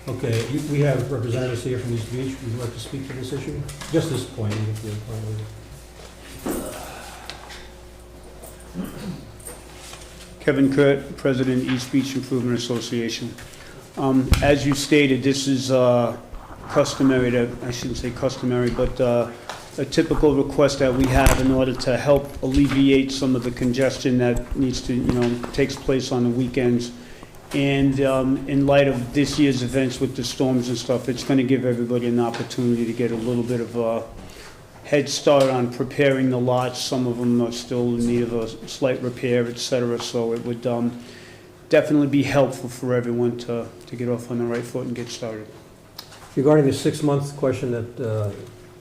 Okay, we have representatives here from East Beach. Would you like to speak to this issue? Just this point, if you're Kevin Kurt, President, East Beach Improvement Association. As you stated, this is customary, I shouldn't say customary, but a typical request that we have in order to help alleviate some of the congestion that needs to, takes place on the weekends. And in light of this year's events with the storms and stuff, it's going to give everybody an opportunity to get a little bit of a head start on preparing the lots. Some of them are still in need of a slight repair, et cetera. So it would definitely be helpful for everyone to get off on the right foot and get started. Regarding the 6-month question that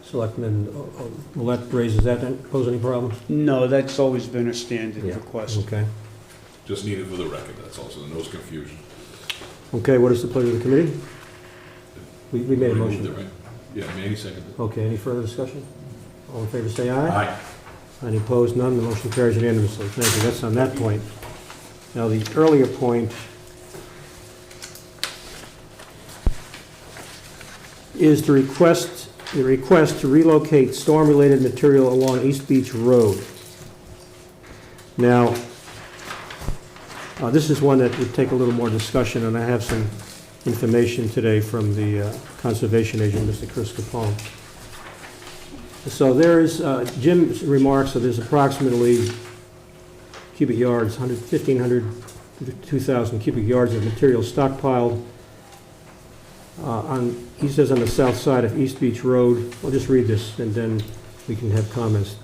Selectman Millet raises, that pose any problem? No, that's always been a standard Yeah. request. Okay. Just needed for the record, that's all, so there's no confusion. Okay, what is the pleasure of the committee? We made a Moved it, motion. right? Yeah, Manny seconded. Okay, any further discussion? All in favor, say aye. Aye. Any opposed? None. The motion carries unanimously. Thank you. That's on that point. Now, the earlier point is the request to relocate storm-related material along East Beach Road. Now, this is one that would take a little more discussion, and I have some information today from the conservation agent, Mr. Chris Capone. So there is, Jim remarks that there's approximately cubic yards, 1,500 to 2,000 cubic yards of material stockpiled he says on the south side of East Beach Road. I'll just read this and then we can have comments.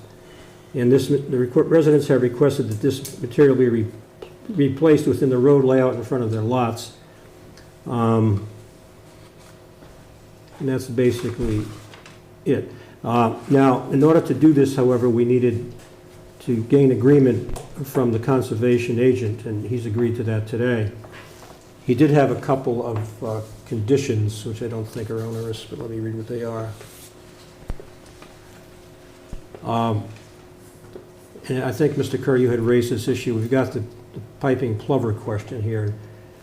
And the residents have requested that this material be replaced within the road layout in front of their lots. And that's basically it. Now, in order to do this, however, we needed to gain agreement from the conservation agent, and he's agreed to that today. He did have a couple of conditions, which I don't think are onerous, but let me read what they are. And I think, Mr. Kerr, you had raised this issue. We've got the piping plover question here.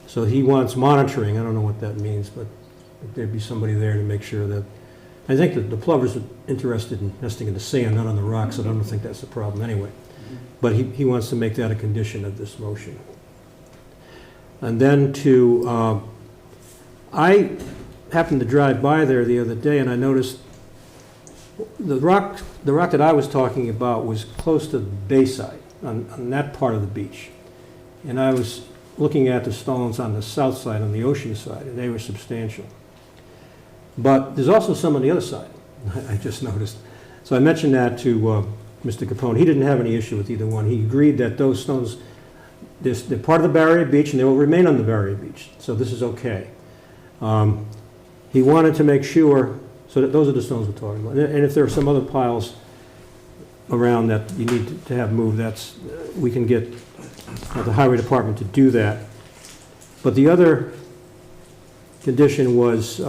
So he wants monitoring. I don't know what that means, but there'd be somebody there to make sure that. I think that the plovers are interested in nesting in the sand, not on the rocks, so I don't think that's a problem anyway. But he wants to make that a condition of this motion. And then I happened to drive by there the other day, and I noticed the rock that I was talking about was close to the bayside, on that part of the beach. And I was looking at the stones on the south side, on the ocean side, and they were substantial. But there's also some on the other side, I just noticed. So I mentioned that to Mr. Capone. He didn't have any issue with either one. He agreed that those stones, they're part of the barrier beach, and they will remain on the barrier beach. So this is okay. He wanted to make sure, so that those are the stones we're talking about. And if there are some other piles around that you need to have moved, we can get the highway department to do that. But the other condition was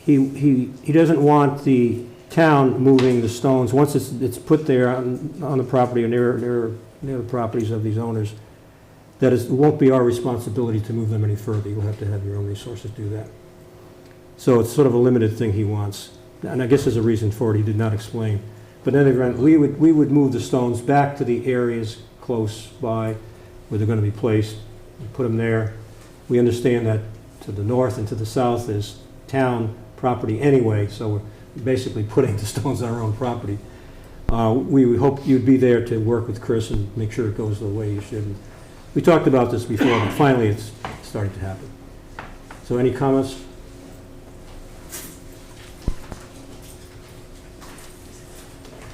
he doesn't want the town moving the stones once it's put there on the property or near the properties of these owners. That it won't be our responsibility to move them any further. You'll have to have your own resources do that. So it's sort of a limited thing he wants. And I guess there's a reason for it he did not explain. But in any event, we would move the stones back to the areas close by where they're going to be placed and put them there. We understand that to the north and to the south is town property anyway, so we're basically putting the stones on our own property. We would hope you'd be there to work with Chris and make sure it goes the way you should. We talked about this before, but finally it's starting to happen. So any comments?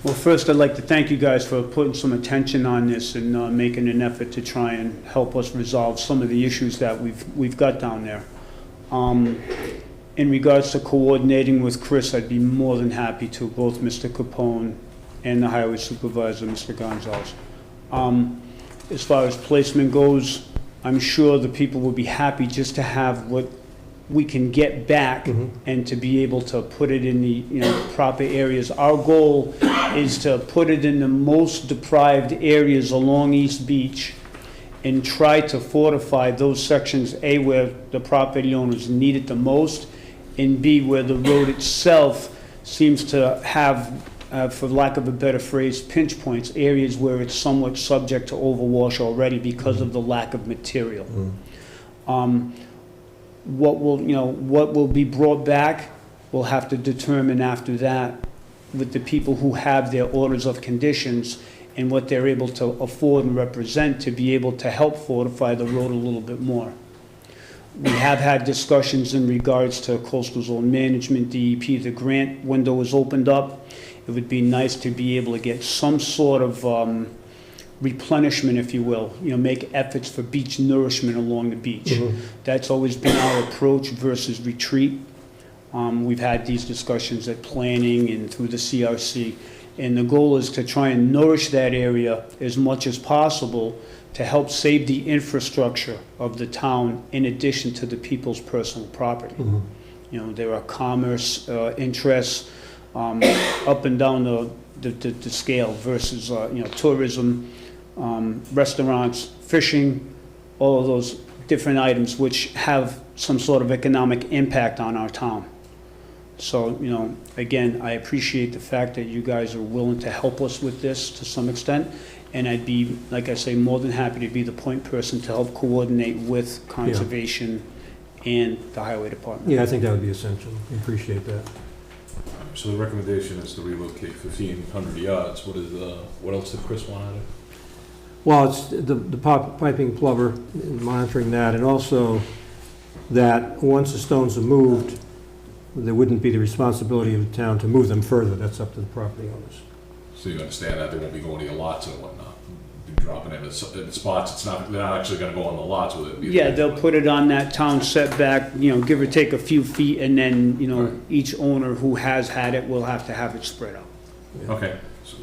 Well, first, I'd like to thank you guys for putting some attention on this and making an effort to try and help us resolve some of the issues that we've got down there. In regards to coordinating with Chris, I'd be more than happy to, both Mr. Capone and the highway supervisor, Mr. Gonzalez. As far as placement goes, I'm sure the people will be happy just to have what we can get back and to be able to put it in the proper areas. Our goal is to put it in the most deprived areas along East Beach and try to fortify those sections, A, where the property owners need it the most, and B, where the road itself seems to have, for lack of a better phrase, pinch points, areas where it's somewhat subject to overwash already because of the lack of material. What will be brought back, we'll have to determine after that with the people who have their orders of conditions and what they're able to afford and represent to be able to help fortify the road a little bit more. We have had discussions in regards to coastal zone management, DEP. The grant window is opened up. It would be nice to be able to get some sort of replenishment, if you will, make efforts for beach nourishment along the beach. That's always been our approach versus retreat. We've had these discussions at planning and through the CRC, and the goal is to try and nourish that area as much as possible to help save the infrastructure of the town in addition to the people's personal property. There are commerce interests up and down the scale versus tourism, restaurants, fishing, all of those different items which have some sort of economic impact on our town. So, again, I appreciate the fact that you guys are willing to help us with this to some extent, and I'd be, like I say, more than happy to be the point person to help coordinate with conservation and the highway department. Yeah, I think that would be essential. We appreciate that. So the recommendation is to relocate 1,500 yards. What else did Chris want out of it? Well, it's the piping plover, monitoring that, and also that once the stones are moved, there wouldn't be the responsibility of the town to move them further. That's up to the property owners. So you understand that they won't be going to your lots and whatnot? Be dropping in spots, they're not actually gonna go on the lots with it? Yeah, they'll put it on that town setback, give or take a few feet, and then, Right. each owner who has had it will have to have it spread out. Okay. So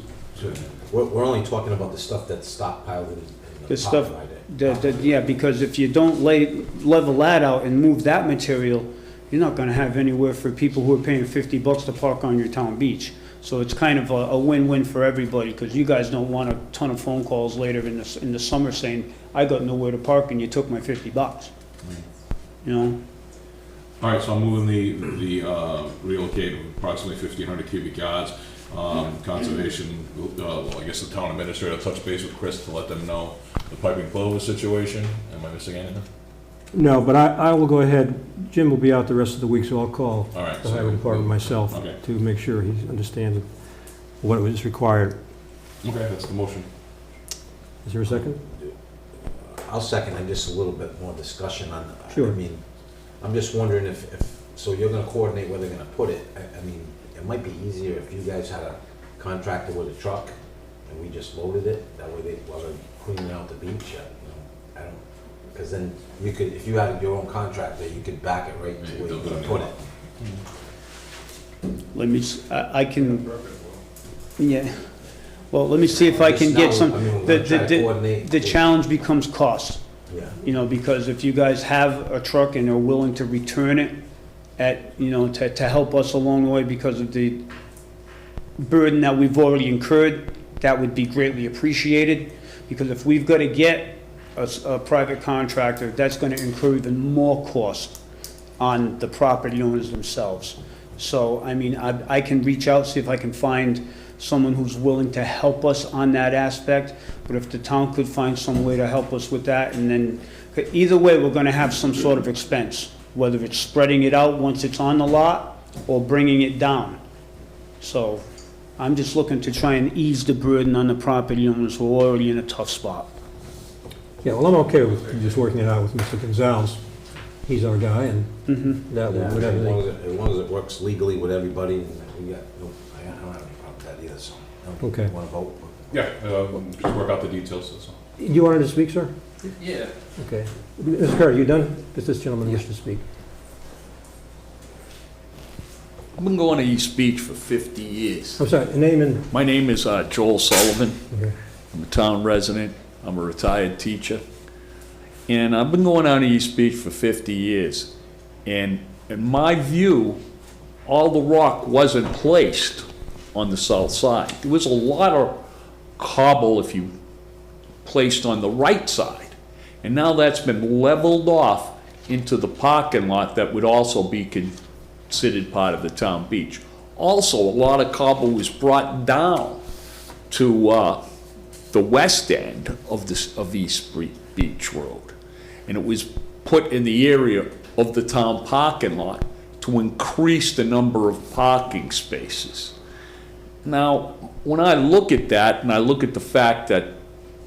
we're only talking about the stuff that's stockpiled in The the stuff, pot, right? yeah, because if you don't level that out and move that material, you're not gonna have anywhere for people who are paying $50 to park on your town beach. So it's kind of a win-win for everybody, because you guys don't want a ton of phone calls later in the summer saying, I got nowhere to park and you took my $50. All right, so I'm moving the relocate of approximately 1,500 cubic yards. Conservation, I guess the town administrator touch base with Chris to let them know the piping plover situation. Am I missing anything? No, but I will go ahead. Jim will be out the rest of the week, so I'll call All right, the highway department myself Okay. to make sure he understands what is required. Okay, that's the motion. Is there a second? I'll second, and just a little bit more discussion on, Sure. I mean, I'm just wondering if, so you're gonna coordinate where they're gonna put it. I mean, it might be easier if you guys had a contractor with a truck and we just loaded it, that way while they're cleaning out the beach, I don't, because then you could, if you had your own contractor, you could back it right to where you're gonna put it. Let me, I can, yeah, well, let me see if I can get some, I mean, we're gonna try to the coordinate. challenge becomes cost. Yeah. Because if you guys have a truck and are willing to return it at, to help us along the way because of the burden that we've already incurred, that would be greatly appreciated. Because if we've got to get a private contractor, that's going to incur even more cost on the property owners themselves. So, I mean, I can reach out, see if I can find someone who's willing to help us on that aspect. But if the town could find some way to help us with that, and then, either way, we're gonna have some sort of expense, whether it's spreading it out once it's on the lot, or bringing it down. So, I'm just looking to try and ease the burden on the property owners who are already in a tough spot. Yeah, well, I'm okay with just working it out with Mr. Gonzalez. He's our guy, and that Yeah, would, whatever they... as long as it works legally with everybody, and we got, I don't have any problem with that either, so. I don't Okay. Want to vote? Yeah, just work out the details, that's all. You wanted to speak, sir? Yeah. Okay. Mr. Carter, you done? Does this gentleman wish to speak? I've been going to East Beach for 50 years. I'm sorry, name and... My name is Joel Sullivan. Okay. I'm a town resident. I'm a retired teacher. And I've been going out to East Beach for 50 years. And in my view, all the rock wasn't placed on the south side. There was a lot of cobble, if you placed on the right side. And now that's been leveled off into the parking lot that would also be considered part of the town beach. Also, a lot of cobble was brought down to the west end of East Beach Road. And it was put in the area of the town parking lot to increase the number of parking spaces. Now, when I look at that, and I look at the fact that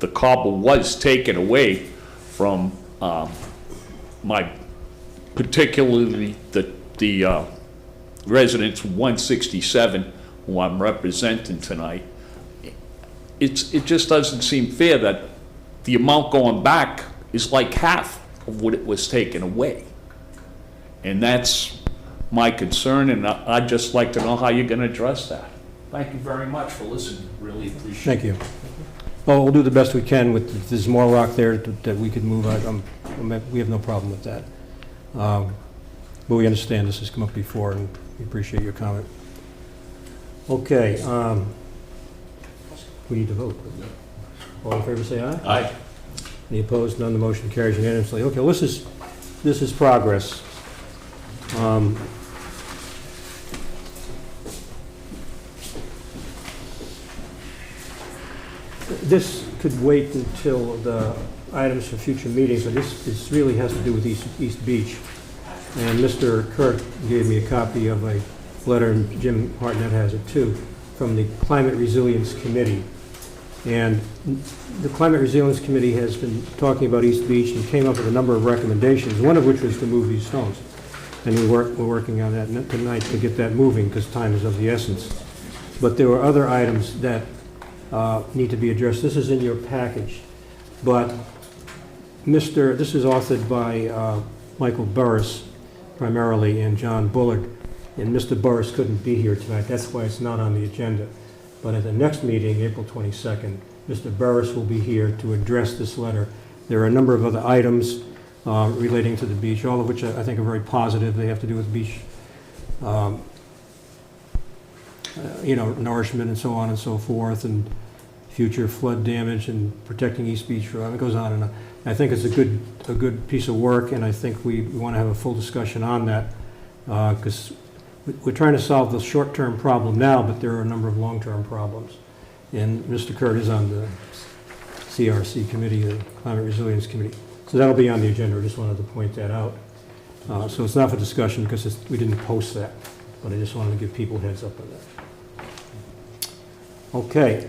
the cobble was taken away from particularly the residents 167, who I'm representing tonight, it just doesn't seem fair that the amount going back is like half of what it was taken away. And that's my concern, and I'd just like to know how you're gonna address that. Thank you very much for listening, really appreciate it. Thank you. Well, we'll do the best we can with, if there's more rock there that we could move out. We have no problem with that. But we understand this has come up before, and we appreciate your comment. Okay, we need to vote. All in favor, say aye. Aye. Any opposed? None. The motion carries unanimously. Okay, well, this is progress. This could wait until the items for future meetings, but this really has to do with East Beach. And Mr. Clerk gave me a copy of a letter, and Jim Hartnett has it too, from the Climate Resilience Committee. And the Climate Resilience Committee has been talking about East Beach and came up with a number of recommendations, one of which was to move these stones. And we're working on that tonight to get that moving because time is of the essence. But there were other items that need to be addressed. This is in your package. But this is authored by Michael Burris primarily and John Bullard. And Mr. Burris couldn't be here tonight. That's why it's not on the agenda. But at the next meeting, April 22nd, Mr. Burris will be here to address this letter. There are a number of other items relating to the beach, all of which I think are very positive. They have to do with beach, nourishment and so on and so forth, and future flood damage and protecting East Beach Road. It goes on and on. I think it's a good piece of work, and I think we want to have a full discussion on that because we're trying to solve the short-term problem now, but there are a number of long-term problems. And Mr. Kurt is on the CRC committee, the Climate Resilience Committee. So that'll be on the agenda. I just wanted to point that out. So it's not for discussion because we didn't post that, but I just wanted to give people a heads up on that. Okay.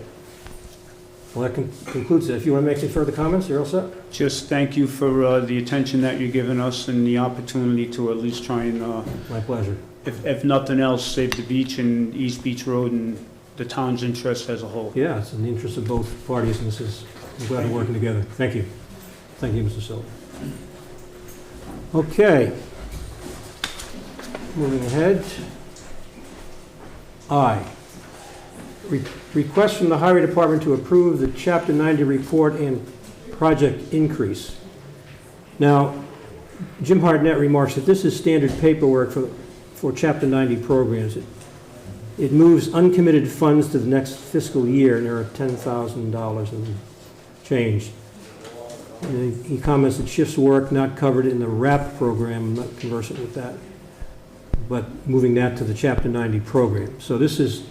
Well, that concludes it. If you want to make any further comments, you're all set? Just thank you for the attention that you're giving us and the opportunity to at least try and, My pleasure. if nothing else, save the beach and East Beach Road and the town's interest as a whole. Yeah, it's in the interest of both parties, and I'm glad we're working together. Thank you. Thank you, Mr. Silva. Okay. Moving ahead. I. Request from the Highway Department to approve the Chapter 90 report and project increase. Now, Jim Hartnett remarks that this is standard paperwork for Chapter 90 programs. It moves uncommitted funds to the next fiscal year, and there are $10,000 and change. And he comments that shifts work not covered in the RAP program. I'm not conversant with that, but moving that to the Chapter 90 program. So this is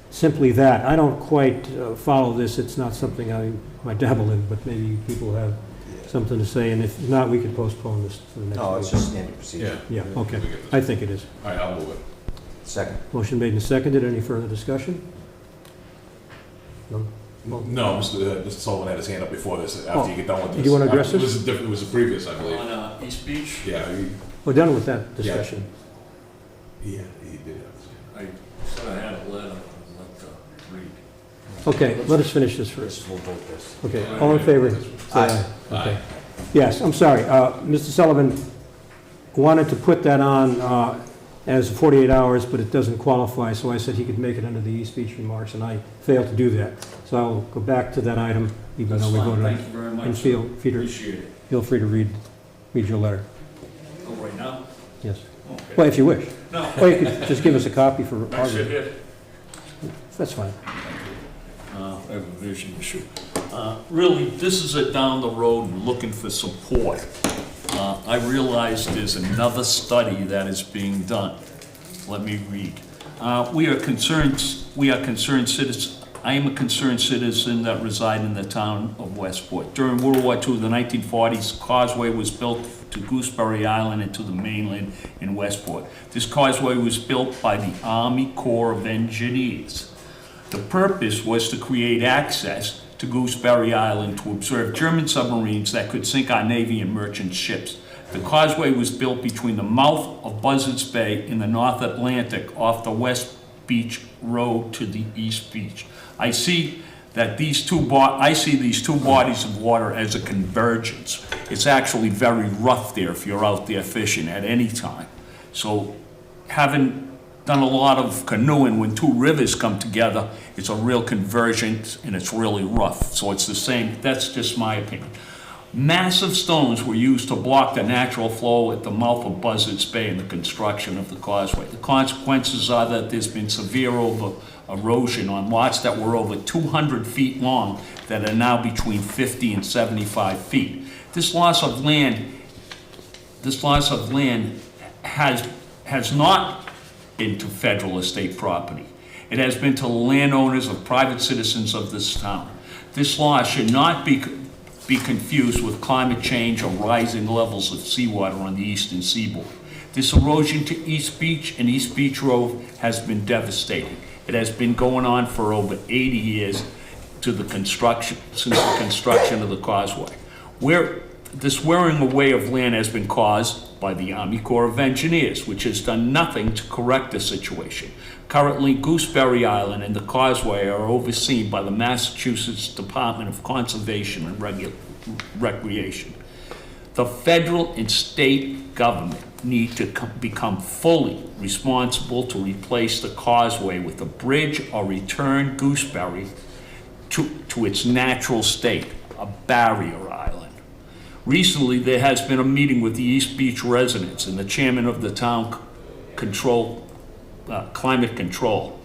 simply that. I don't quite follow this. It's not something I might dabble in, but maybe people have something to say, and if not, we could postpone this to the next No, it's meeting. just standard procedure. Yeah, okay. We get this. I think it is. All right, I'll move it. Second. Motion made and seconded. Any further discussion? No? No, Mr. Sullivan had his hand up before this, after you get done with this. Do you want to address It this? was it was a previous, I believe. On East Beach? Yeah, We're done with that discussion. he did have his hand. I said I had a letter I'd like to read. Okay, let us finish this first. We'll vote this. Okay, all in favor? Say aye. Okay. Yes, I'm sorry. Mr. Sullivan wanted to put that on as 48 hours, but it doesn't qualify, so I said he could make it under the East Beach remarks, and I failed to do that. So I'll go back to that item, even though we voted on it. Thank you very much. And Appreciate it. feel free to read your letter. Oh, right now? Yes. Okay. Well, if you wish. No. Or you could just give us a copy for I should argument. hit. That's fine. I have a vision issue. Really, this is a down the road looking for support. I realize there's another study that is being done. Let me read. We are concerned citizens. I am a concerned citizen that reside in the town of Westport. During World War II, the 1940s, causeway was built to Gooseberry Island and to the mainland in Westport. This causeway was built by the Army Corps of Engineers. The purpose was to create access to Gooseberry Island to observe German submarines that could sink our Navy and merchant ships. The causeway was built between the mouth of Buzzards Bay in the North Atlantic off the West Beach Road to the East Beach. I see that I see these two bodies of water as a convergence. It's actually very rough there if you're out there fishing at any time. So having done a lot of canoeing, when two rivers come together, it's a real convergence and it's really rough. So it's the same, that's just my opinion. Massive stones were used to block the natural flow at the mouth of Buzzards Bay in the construction of the causeway. The consequences are that there's been severe erosion on lots that were over 200 feet long that are now between 50 and 75 feet. This loss of land has not been to federal or state property. It has been to landowners of private citizens of this town. This loss should not be confused with climate change or rising levels of seawater on the eastern seaboard. This erosion to East Beach and East Beach Road has been devastating. It has been going on for over 80 years since the construction of the causeway. This wearing away of land has been caused by the Army Corps of Engineers, which has done nothing to correct the situation. Currently, Gooseberry Island and the causeway are overseen by the Massachusetts Department of Conservation and Recreation. The federal and state government need to become fully responsible to replace the causeway with a bridge or return Gooseberry to its natural state, a barrier island. Recently, there has been a meeting with the East Beach residents and the chairman of the town climate control,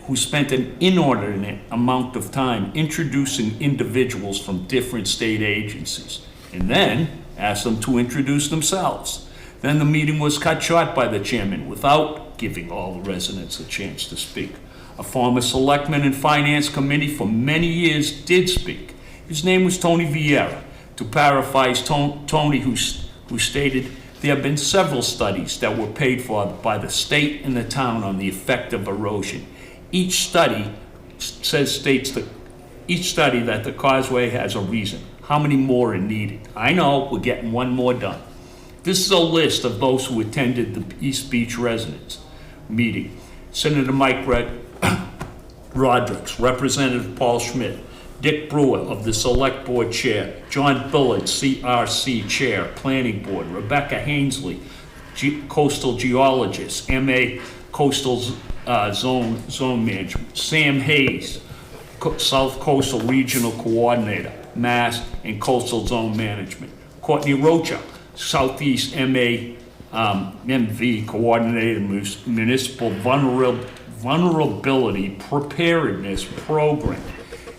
who spent an inordinate amount of time introducing individuals from different state agencies, and then asked them to introduce themselves. Then the meeting was cut short by the chairman without giving all the residents a chance to speak. A former selectman and finance committee for many years did speak. His name was Tony Vieira. To paraphrase Tony, who stated, there have been several studies that were paid for by the state and the town on the effect of erosion. Each study states that the causeway has a reason. How many more are needed? I know, we're getting one more done. This is a list of those who attended the East Beach residents meeting. Senator Mike Rodrigues, Representative Paul Schmidt, Dick Brewer of the Select Board Chair, John Billard, CRC Chair, Planning Board, Rebecca Hainsley, Coastal Geologist, MA Coastal Zone Management, Sam Hayes, South Coastal Regional Coordinator, Mass and Coastal Zone Management, Courtney Rocha, Southeast MA MV Coordinator, Municipal Vulnerability Preparedness Program,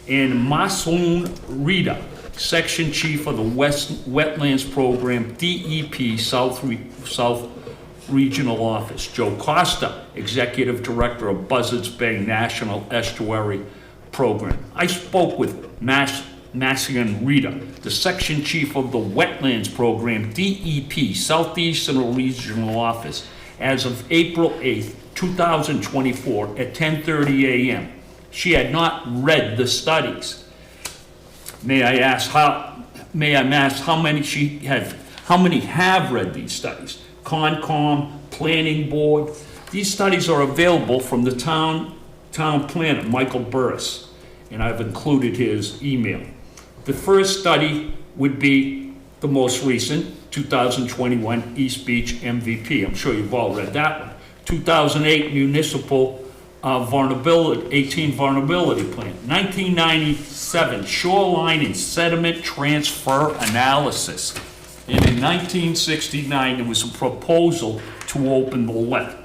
and Masoon Rita, Section Chief of the Wetlands Program, DEP South Regional Office. Joe Costa, Executive Director of Buzzards Bay National Estuary Program. I spoke with Masoon Rita, the Section Chief of the Wetlands Program, DEP Southeastern Regional Office, as of April 8th, 2024 at 10:30 a.m. She had not read the studies. May I ask how many have read these studies? Concom, Planning Board. These studies are available from the town planner, Michael Burris, and I've included his email. The first study would be the most recent, 2021 East Beach MVP. I'm sure you've all read that one. 2008 Municipal Vulnerability Plan. 1997 Shoreline and Sediment Transfer Analysis. And in 1969, there was a proposal to open the lake.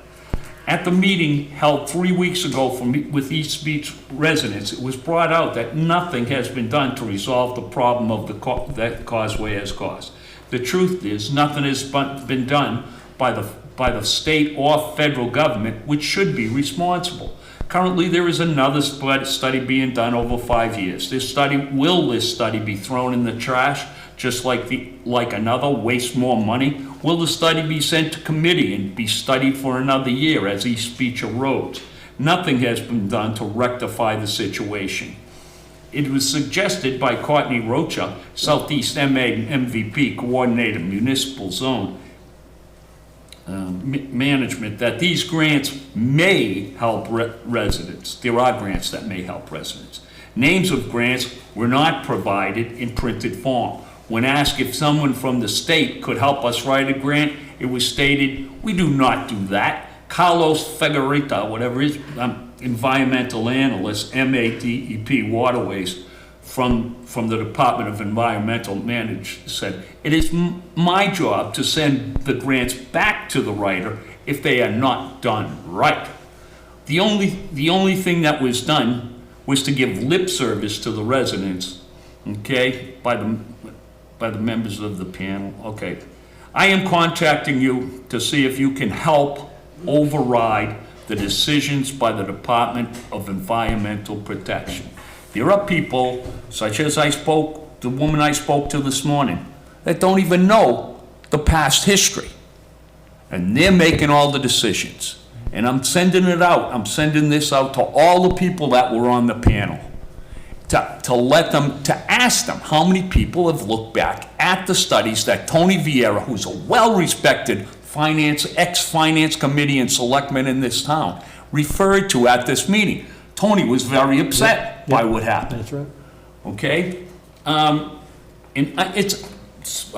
At the meeting held 3 weeks ago with East Beach residents, it was brought out that nothing has been done to resolve the problem of that causeway has caused. The truth is, nothing has been done by the state or federal government, which should be responsible. Currently, there is another study being done over 5 years. Will this study be thrown in the trash, just like another, waste more money? Will the study be sent to committee and be studied for another year as East Beach erodes? Nothing has been done to rectify the situation. It was suggested by Courtney Rocha, Southeast MA MVP Coordinator, Municipal Zone Management, that these grants may help residents. There are grants that may help residents. Names of grants were not provided in printed form. When asked if someone from the state could help us write a grant, it was stated, "We do not do that." Carlos Figuerita, whatever it is, environmental analyst, MADEP Waterways, from the Department of Environmental Management said, "It is my job to send the grants back to the writer if they are not done right." The only thing that was done was to give lip service to the residents, okay, by the members of the panel. Okay, I am contacting you to see if you can help override the decisions by the Department of Environmental Protection. There are people, such as the woman I spoke to this morning, that don't even know the past history. And they're making all the decisions. And I'm sending it out. I'm sending this out to all the people that were on the panel. To ask them how many people have looked back at the studies that Tony Vieira, who's a well-respected ex-finance committee and selectman in this town, referred to at this meeting. Tony was very upset by what happened. That's right. Okay? I'll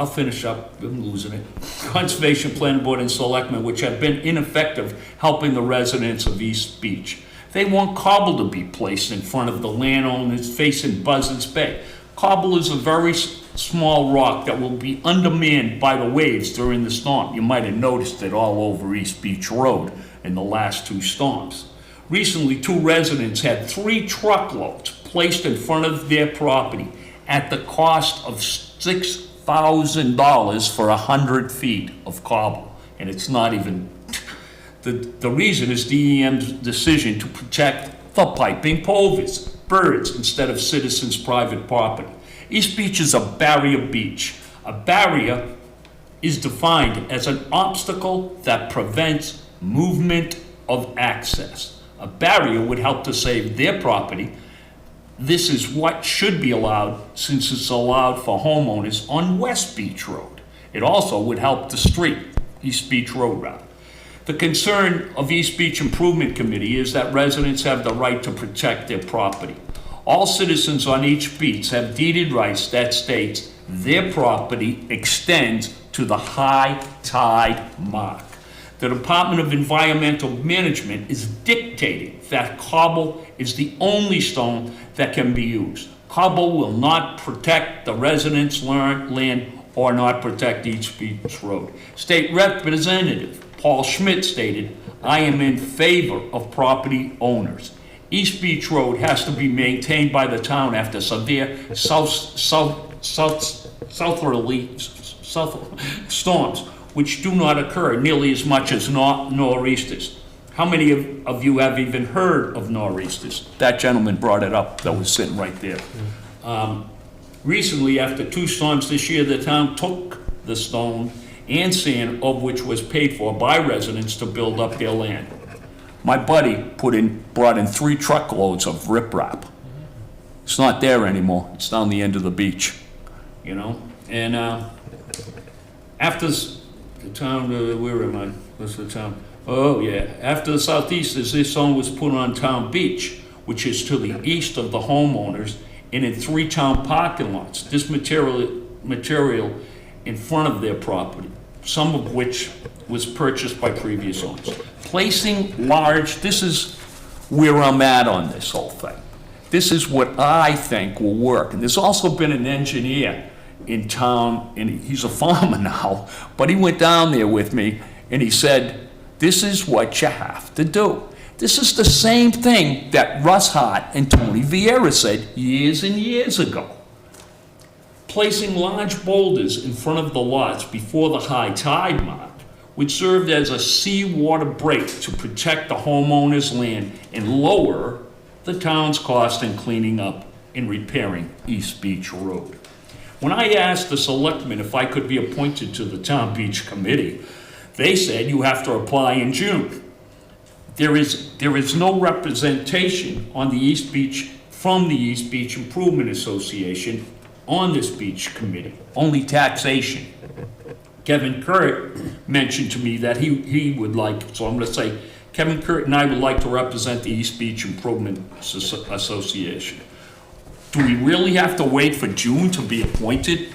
finish up, I'm losing it. Conservation Plan Board and Selectmen, which have been ineffective helping the residents of East Beach. They want cobble to be placed in front of the landowners facing Buzzards Bay. Cobble is a very small rock that will be undermanned by the waves during the storm. You might have noticed it all over East Beach Road in the last 2 storms. Recently, 2 residents had 3 truckloads placed in front of their property at the cost of $6,000 for 100 feet of cobble. And it's not even, the reason is DEM's decision to protect the piping plovers, birds, instead of citizens' private property. East Beach is a barrier beach. A barrier is defined as an obstacle that prevents movement of access. A barrier would help to save their property. This is what should be allowed, since it's allowed for homeowners on West Beach Road. It also would help the street, East Beach Road rather. The concern of East Beach Improvement Committee is that residents have the right to protect their property. All citizens on each beach have deeded rights that states their property extends to the high tide mark. The Department of Environmental Management is dictating that cobble is the only stone that can be used. Cobble will not protect the residents' land or not protect East Beach Road. State Representative Paul Schmidt stated, "I am in favor of property owners. East Beach Road has to be maintained by the town after severe southerly storms, which do not occur nearly as much as nor'easters." How many of you have even heard of nor'easters? That gentleman brought it up that was sitting right there. Recently, after 2 storms this year, the town took the stone and sand, of which was paid for by residents to build up their land. My buddy brought in 3 truckloads of riprap. It's not there anymore. It's down the end of the beach, you know? And after the town, where am I? What's the town? Oh, yeah. After the Southeasters, this stone was put on Town Beach, which is to the east of the homeowners, and in 3 town parking lots. This material in front of their property, some of which was purchased by previous owners. Placing large, this is where I'm at on this whole thing. This is what I think will work. And there's also been an engineer in town, and he's a farmer now, but he went down there with me and he said, this is what you have to do. This is the same thing that Russ Hart and Tony Vieira said years and years ago. Placing large boulders in front of the lots before the high tide mark, which served as a seawater break to protect the homeowner's land and lower the town's cost in cleaning up and repairing East Beach Road. When I asked the selectmen if I could be appointed to the Town Beach Committee, they said you have to apply in June. There is no representation on the East Beach from the East Beach Improvement Association on this beach committee, only taxation. Kevin Kurt mentioned to me that he would like, so I'm going to say Kevin Kurt and I would like to represent the East Beach Improvement Association. Do we really have to wait for June to be appointed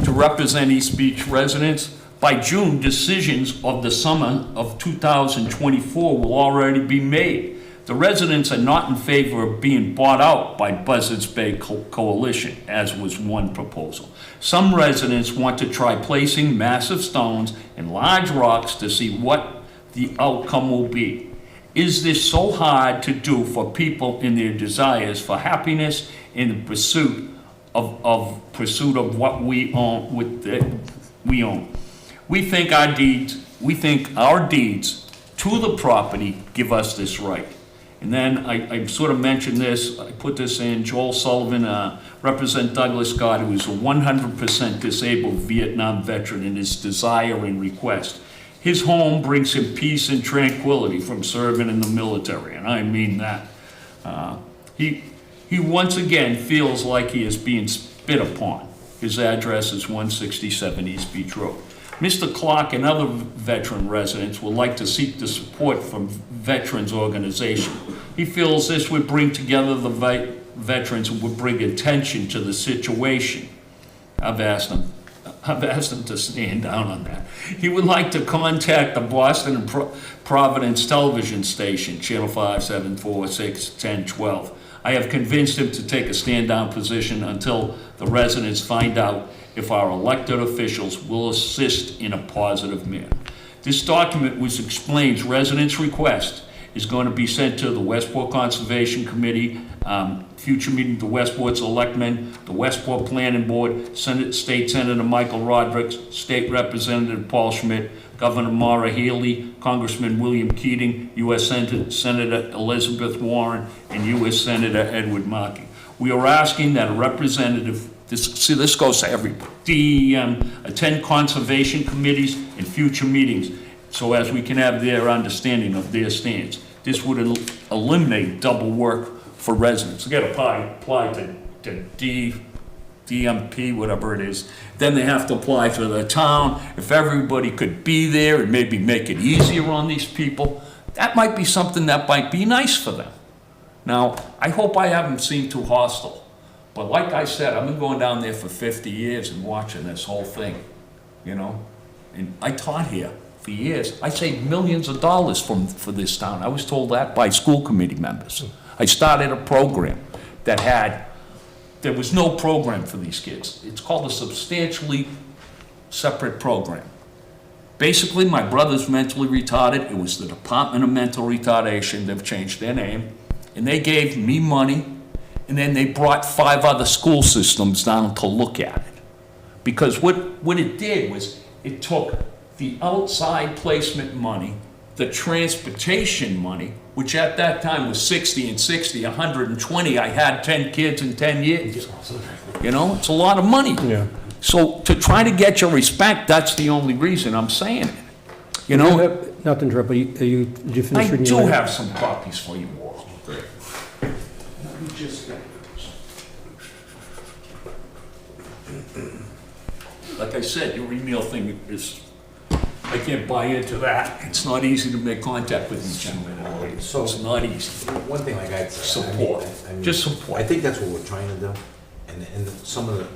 to represent East Beach residents? By June, decisions of the summer of 2024 will already be made. The residents are not in favor of being bought out by Buzzards Bay Coalition, as was one proposal. Some residents want to try placing massive stones and large rocks to see what the outcome will be. Is this so hard to do for people in their desires for happiness in the pursuit of what we own? We think our deeds to the property give us this right. And then I sort of mentioned this, I put this in, Joel Sullivan, Representative Douglas Scott, who is a 100% disabled Vietnam veteran in his desire and request. His home brings him peace and tranquility from serving in the military, and I mean that. He once again feels like he is being spit upon. His address is 167 East Beach Road. Mr. Clerk and other veteran residents would like to seek the support from veterans organization. He feels this would bring together the veterans and would bring attention to the situation. I've asked him to stand down on that. He would like to contact the Boston and Providence television station, channel 5, 7, 4, 6, 10, 12. I have convinced him to take a stand-down position until the residents find out if our elected officials will assist in a positive manner. This document, which explains residents' request, is going to be sent to the Westport Conservation Committee, future meeting, the Westport Selectmen, the Westport Planning Board, State Senator Michael Rodrigues, State Representative Paul Schmidt, Governor Maura Healey, Congressman William Keating, U.S. Senator Elizabeth Warren, and U.S. Senator Edward Markey. We are asking that a representative, this goes to everybody, DEM, attend conservation committees and future meetings so as we can have their understanding of their stance. This would eliminate double work for residents. They got to apply to DMP, whatever it is. Then they have to apply to the town. If everybody could be there and maybe make it easier on these people, that might be something that might be nice for them. Now, I hope I haven't seemed too hostile. But like I said, I've been going down there for 50 years and watching this whole thing, you know? And I taught here for years. I saved millions of dollars for this town. I was told that by school committee members. I started a program there was no program for these kids. It's called a substantially separate program. Basically, my brother's mentally retarded. It was the Department of Mental Retardation. They've changed their name. And they gave me money. And then they brought 5 other school systems down to look at it. Because what it did was it took the outside placement money, the transportation money, which at that time was 60 and 60, 120. I had 10 kids in 10 years. You know, it's a lot of money. Yeah. So to try to get your respect, that's the only reason I'm saying it. You know? Not to interrupt, but did you finish I reading do your letter? have some copies for you all. Great. Let me just get like I said, your email thing is, I can't buy into that. It's not easy to make contact with these gentlemen. So- It's not easy. One thing like I'd say. Support. Just support. I think that's what we're trying to do. And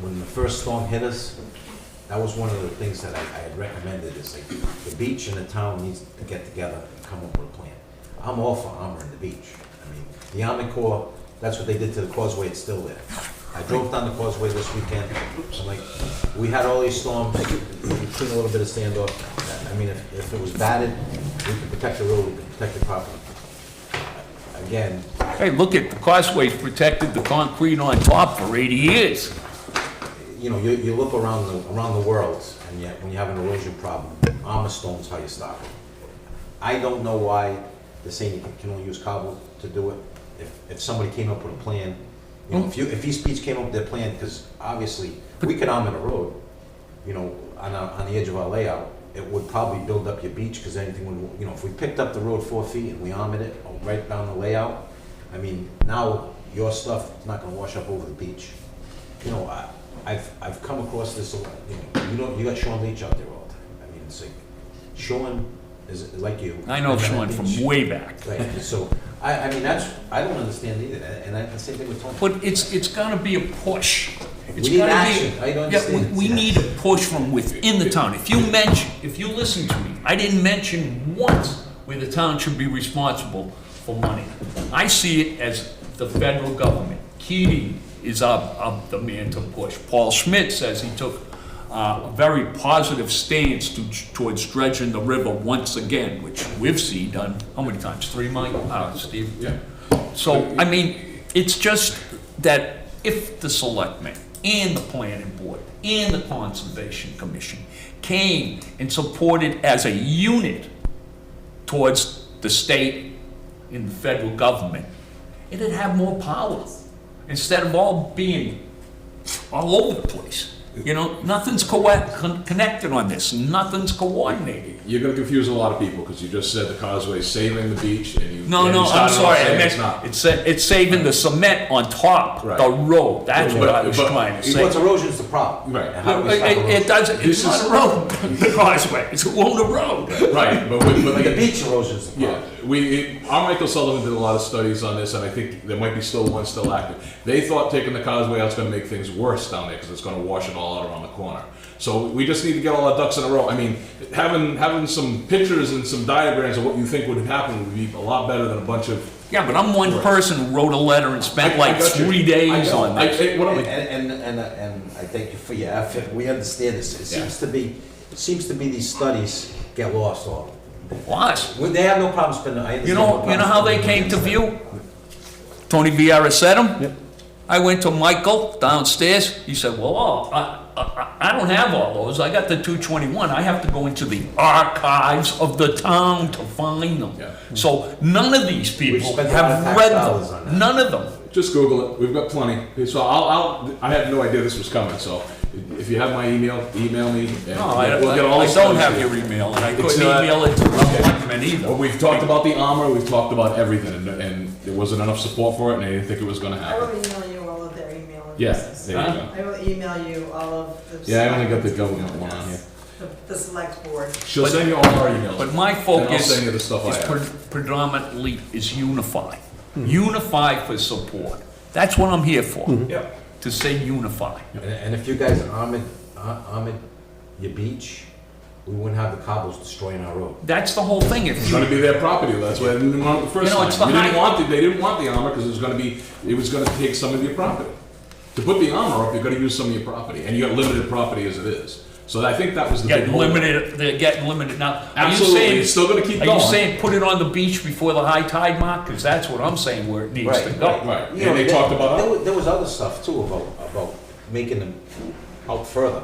when the first storm hit us, that was one of the things that I had recommended, is like the beach and the town needs to get together and come up with a plan. I'm all for armoring the beach. I mean, the Army Corps, that's what they did to the causeway, it's still there. I drove down the causeway this weekend, I'm like, we had all these storms, we clean a little bit of sand off. I mean, if it was batted, we could protect the road, we could protect the property. Again, Hey, look at the causeway's protected the concrete on top for 80 years. you know, you look around the world, and yet when you have an erosion problem, armor stone's how you stop it. I don't know why they're saying you can only use cobble to do it. If somebody came up with a plan, you know, if East Beach came up with their plan, because obviously we could armor the road, you know, on the edge of our layout, it would probably build up your beach, because anything would, you know, if we picked up the road 4 feet and we armored it right down the layout, I mean, now your stuff is not gonna wash up over the beach. You know, I've come across this a lot, you know, you got Sean Leach out there all the time. I mean, it's like, Sean is like you. I know Sean from way back. Right, so I mean, I don't understand either, and the same thing with Tony. But it's gotta be a push. It's We need gotta be- action. I don't Yeah, understand. we need a push from within the town. If you listen to me, I didn't mention once where the town should be responsible for money. I see it as the federal government. Keating is the man to push. Paul Schmidt says he took a very positive stance towards dredging the river once again, which we've seen done, how many times? 3, Mike? Steve? Yeah. So, I mean, it's just that if the selectmen and the planning board and the conservation commission came and supported as a unit towards the state and the federal government, it'd have more power instead of all being all over the place. You know, nothing's connected on this, nothing's coordinated. You're gonna confuse a lot of people, because you just said the causeway's saving the beach, and you. No, and no, you I'm started off sorry, I saying meant, it's not. it's saving the cement on top, Right. the road, that's what I was But- trying to say. What's erosion's the problem? Right. And how do we stop erosion? It doesn't, it's not a road, the causeway, it's along the road. Right, but The beach erosion's the Yeah, problem. our Michael Sullivan did a lot of studies on this, and I think there might be still one still active. They thought taking the causeway out's gonna make things worse down there, because it's gonna wash it all out around the corner. So we just need to get all our ducks in a row. I mean, having some pictures and some diagrams of what you think would happen would be a lot better than a bunch of. Yeah, but I'm one person who wrote a letter and spent I like got you. 3 days on this. And I thank you for your effort. We understand this. It seems to be these studies get lost all. What? They have no problem spending, I understand. You no know problem how they spending came to money. view? Tony Vieira said them? Yep. I went to Michael downstairs, he said, well, I don't have all those, I got the 221, I have to go into the archives of the town to find them. Yeah. So none of these people spent a lot of have tax read dollars on that. them, none of them. Just Google it. We've got plenty. So I had no idea this was coming. So if you have my email me. And No, we'll get all I the don't stuff have to you. your email, and I It's, couldn't email it to the selectmen Well, either. we've talked about the armor. We've talked about everything, and there wasn't enough support for it, and I didn't think it was going to I happen. will email you all of their email Yeah, addresses. there you go. I will email you all of the. Yeah, I only got the government one on here. The select board. She'll But- send you all our emails. But my And I'll focus send you the stuff I is have. predominantly is unify. Unify for support. That's what I'm here for, Yeah. to say unify. And if you guys armored your beach, we wouldn't have the cobbles destroying our road. That's the whole thing. If It's you going to be their property. That's why they didn't want it the first You know, it's time. the They didn't want the armor because it was going to take some of your property. To put the armor up, you've got to use some of your property, and you got limited property as it is. So I think that was the big get hold. limited, they're getting limited now. Absolutely, it's still going to keep Are going. you saying put it on the beach before the high tide mark? Because that's what I'm saying where it needs to go. Right, You know, and they talked about. there was other stuff too about making them out further.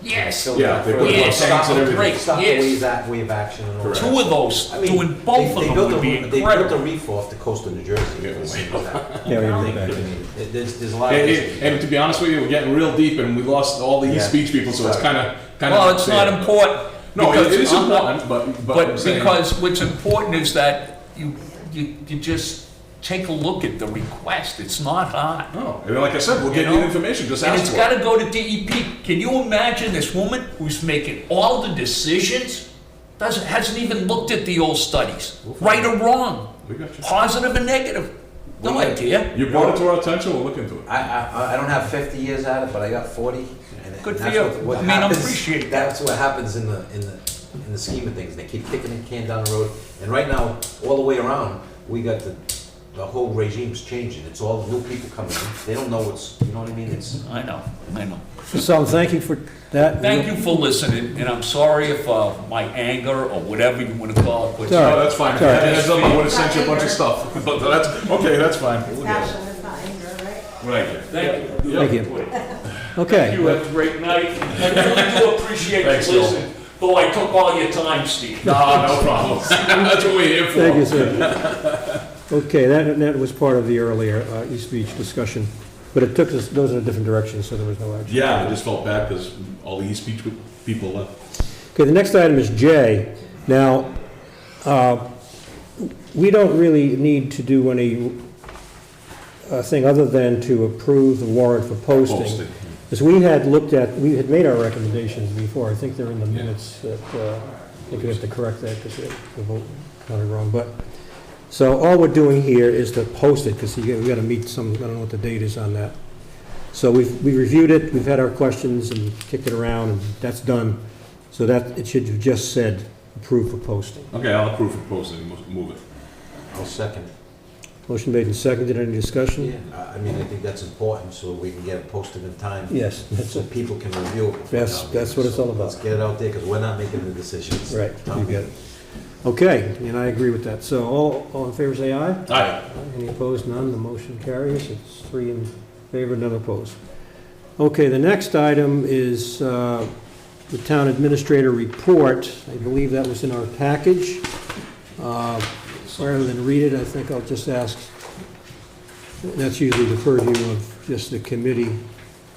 Yes. Yeah, they put Yes. tanks and everything. Great. Stop the Yes. way of action and all Correct. that. 2 of those, I mean, doing both of them would be They built a incredible. reef off the coast of New Jersey. Yeah. for the same as that. Yeah, we I have think, that. I mean, there's a lot of. And to be honest with you, we're getting real deep, and we lost all the East Yeah. Beach people, so it's kind of. Well, it's not important. No, because it is I'm not- important, but. But I'm saying- because what's important is that you just take a look at the request. It's not hard. No, and like I said, we'll You get you know? information. Just And ask it's for gotta it. go to DEP. Can you imagine this woman who's making all the decisions? Hasn't even looked at the old studies, right or wrong, We got you. positive and negative. No idea. You brought it to our attention. We'll look into it. I don't have 50 years at it, but I got 40. and Good for that's you. what I mean, I happens- appreciate that. That's what happens in the scheme of things. They keep kicking the can down the road. And right now, all the way around, we got the whole regime's changing. It's all new people coming in. They don't know what's, you know what I mean? It's. I know. So thank you for that. Thank you for listening, and I'm sorry if my anger or whatever you wanna call it. puts It's all you- right. No, that's fine. If you had a heads up, I would have sent you a bunch of stuff. But that's, okay, that's fine. It's passion, it's not anger, right? Right. Thank you. Thank you. Thank you, Okay, have a great night. I really do appreciate Thanks, you Bill. listening, though I took all your time, Steve. No problem. That's what we're here for. thank you, sir. Okay, that was part of the earlier East Beach discussion, but it took us, goes in a different direction, so there was no action. Yeah, I just felt bad because all the East Beach people left. Okay, the next item is J. Now, we don't really need to do any thing other than to approve the warrant for posting. Posting. Because we had made our recommendations before, I think they're in the minutes that, I think we have to correct that because the vote got it wrong. But So all we're doing here is to post it, because we got to meet some, I don't know what the date is on that. So we reviewed it, we've had our questions and kicked it around, and that's done. So that, it should have just said approved for posting. Okay, I'll approve for posting, move it. I'll second. Motion made and seconded, any discussion? I mean, I think that's important, so we can get it posted in time. Yes, that's So it. people can review it. before That's- town meeting. that's what it's all about. Let's get it out there, because we're not making the decisions. Right, Town you get meeting. it. Okay, and I agree with that. So all in favor, say aye. Aye. Any opposed? None. The motion carries. It's 3 in favor, none opposed. Okay, the next item is the town administrator report. I believe that was in our package. Rather than read it, I think I'll just ask, that's usually the purview of just the committee.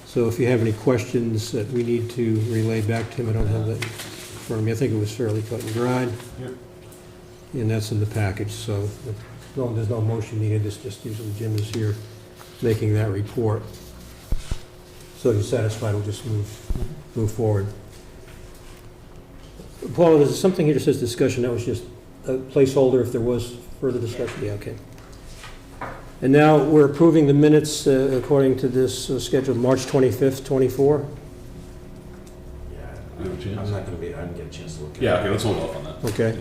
So if you have any questions that we need to relay back to him, I don't have that in front of me. I think it was fairly cut and dried. Yep. And that's in the package, so there's no motion needed. It's just usually Jim is here making that report. So if you're satisfied, we'll just move forward. Paula, there's something here that says discussion. That was just a placeholder if there was further discussion? Yeah, okay. And now we're approving the minutes according to this schedule, March 25th, 24? Yeah, You have a chance? I'm not gonna be, I didn't get a chance to look at it. Yeah, okay, let's hold off on that. Okay.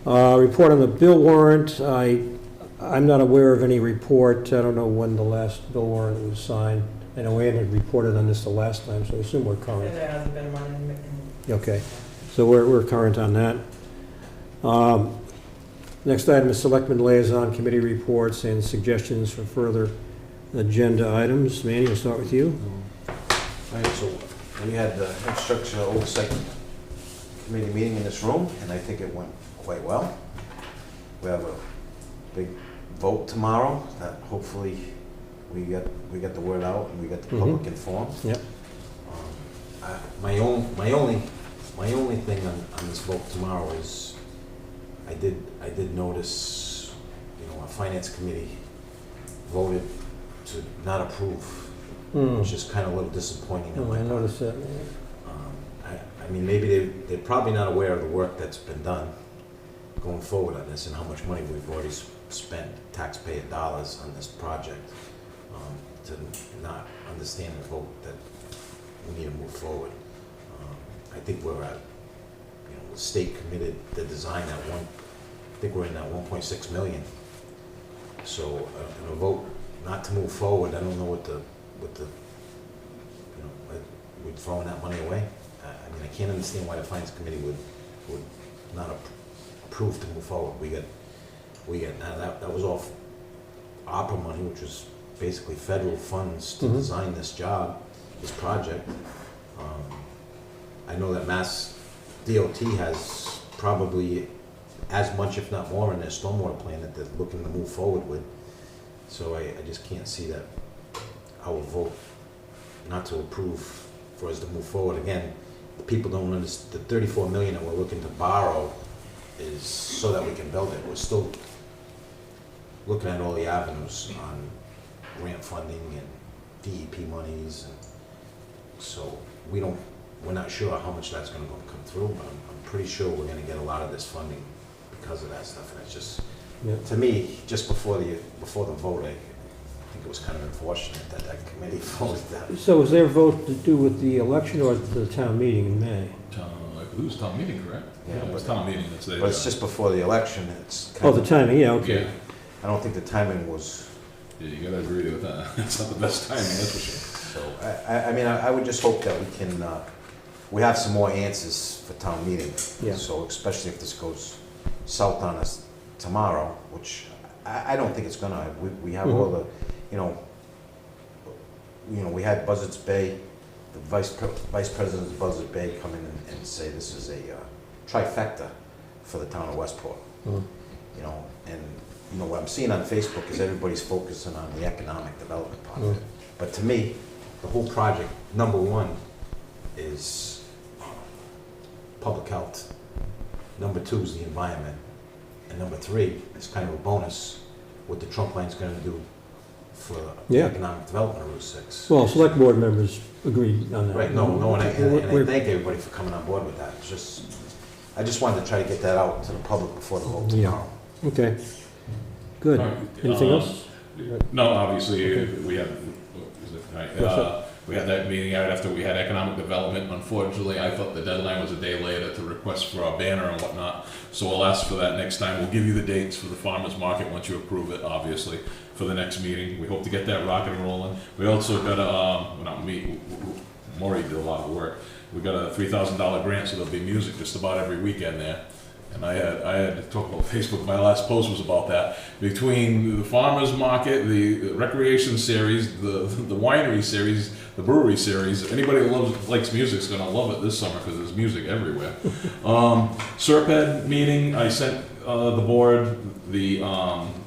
Report on the bill warrant. I'm not aware of any report. I don't know when the last bill warrant was signed. I know Ann had reported on this the last time, so I assume we're current. There hasn't been one in. Okay, so we're current on that. Next item is Selectmen Liaison Committee reports and suggestions for further agenda items. Manny, we'll start with you. All right, so we had the infrastructure oversight committee meeting in this room, and I think it went quite well. We have a big vote tomorrow that hopefully we get the word out and we get the public informed. Yep. My only thing on this vote tomorrow is I did notice, our finance committee voted to not approve, which is kind of a little disappointing on my I part. noticed that. I mean, maybe they're probably not aware of the work that's been done going forward on this and how much money we've already spent, taxpayer dollars, on this project, to not understand and vote that we need to move forward. I think we're at, the state committed the design at I think we're in that 1.6 million. So, in a vote not to move forward, I don't know what we're throwing that money away. I mean, I can't understand why the finance committee would not approve to move forward. We got now that was all ARPA money, which was basically federal funds to design this job, this project. I know that Mass DOT has probably as much, if not more, in their stormwater plan that they're looking to move forward with. So I just can't see that our vote not to approve for us to move forward. Again, people don't understand, the 34 million that we're looking to borrow is so that we can build it. We're still looking at all the avenues on grant funding and DEP monies, and so we're not sure how much that's gonna come through, but I'm pretty sure we're gonna get a lot of this funding because of that stuff. And it's just, to me, just before the vote, I think it was kind of unfortunate that committee voted that. So was their vote to do with the election or the town meeting in May? I believe it was town meeting, correct? Yeah, It was but- town meeting, that's the. But it's just before the election, it's Oh, kind the of, timing, yeah, okay. Yeah, I don't think the timing was, yeah, you gotta agree with that. It's not the best timing, that's for sure. so, I mean, I would just hope that we can, we have some more answers for town meeting. Yeah. So especially if this goes south on us tomorrow, which I don't think it's gonna. We have all the, we had Buzzards Bay, the vice president of Buzzards Bay come in and say this is a trifecta for the town of Westport. And what I'm seeing on Facebook is everybody's focusing on the economic development part of it. But to me, the whole project, number one, is public health. Number two is the environment. And number three is kind of a bonus, what the trunk line's gonna do for the Yeah. economic development of Route 6. Well, select board members agreed on that. Right, and I We're- thank everybody for coming on board with that. It's just, I just wanted to try to get that out to the public before the vote Yeah. tomorrow. Okay. Good. All right. Anything else? No, obviously, Okay. we had, we had that meeting out after we had economic development. Unfortunately, I thought the deadline was a day later to request for our banner and whatnot. So we'll ask for that next time. We'll give you the dates for the farmer's market once you approve it, obviously, for the next meeting. We hope to get that rocking and rolling. We also got a, not me, Maury did a lot of work. We got a $3,000 grant, so there'll be music just about every weekend there. And I had to talk about Facebook. My last post was about that. Between the farmers market, the recreation series, the winery series, the brewery series, anybody who likes music is gonna love it this summer because there's music everywhere. Serped meeting, I sent the board the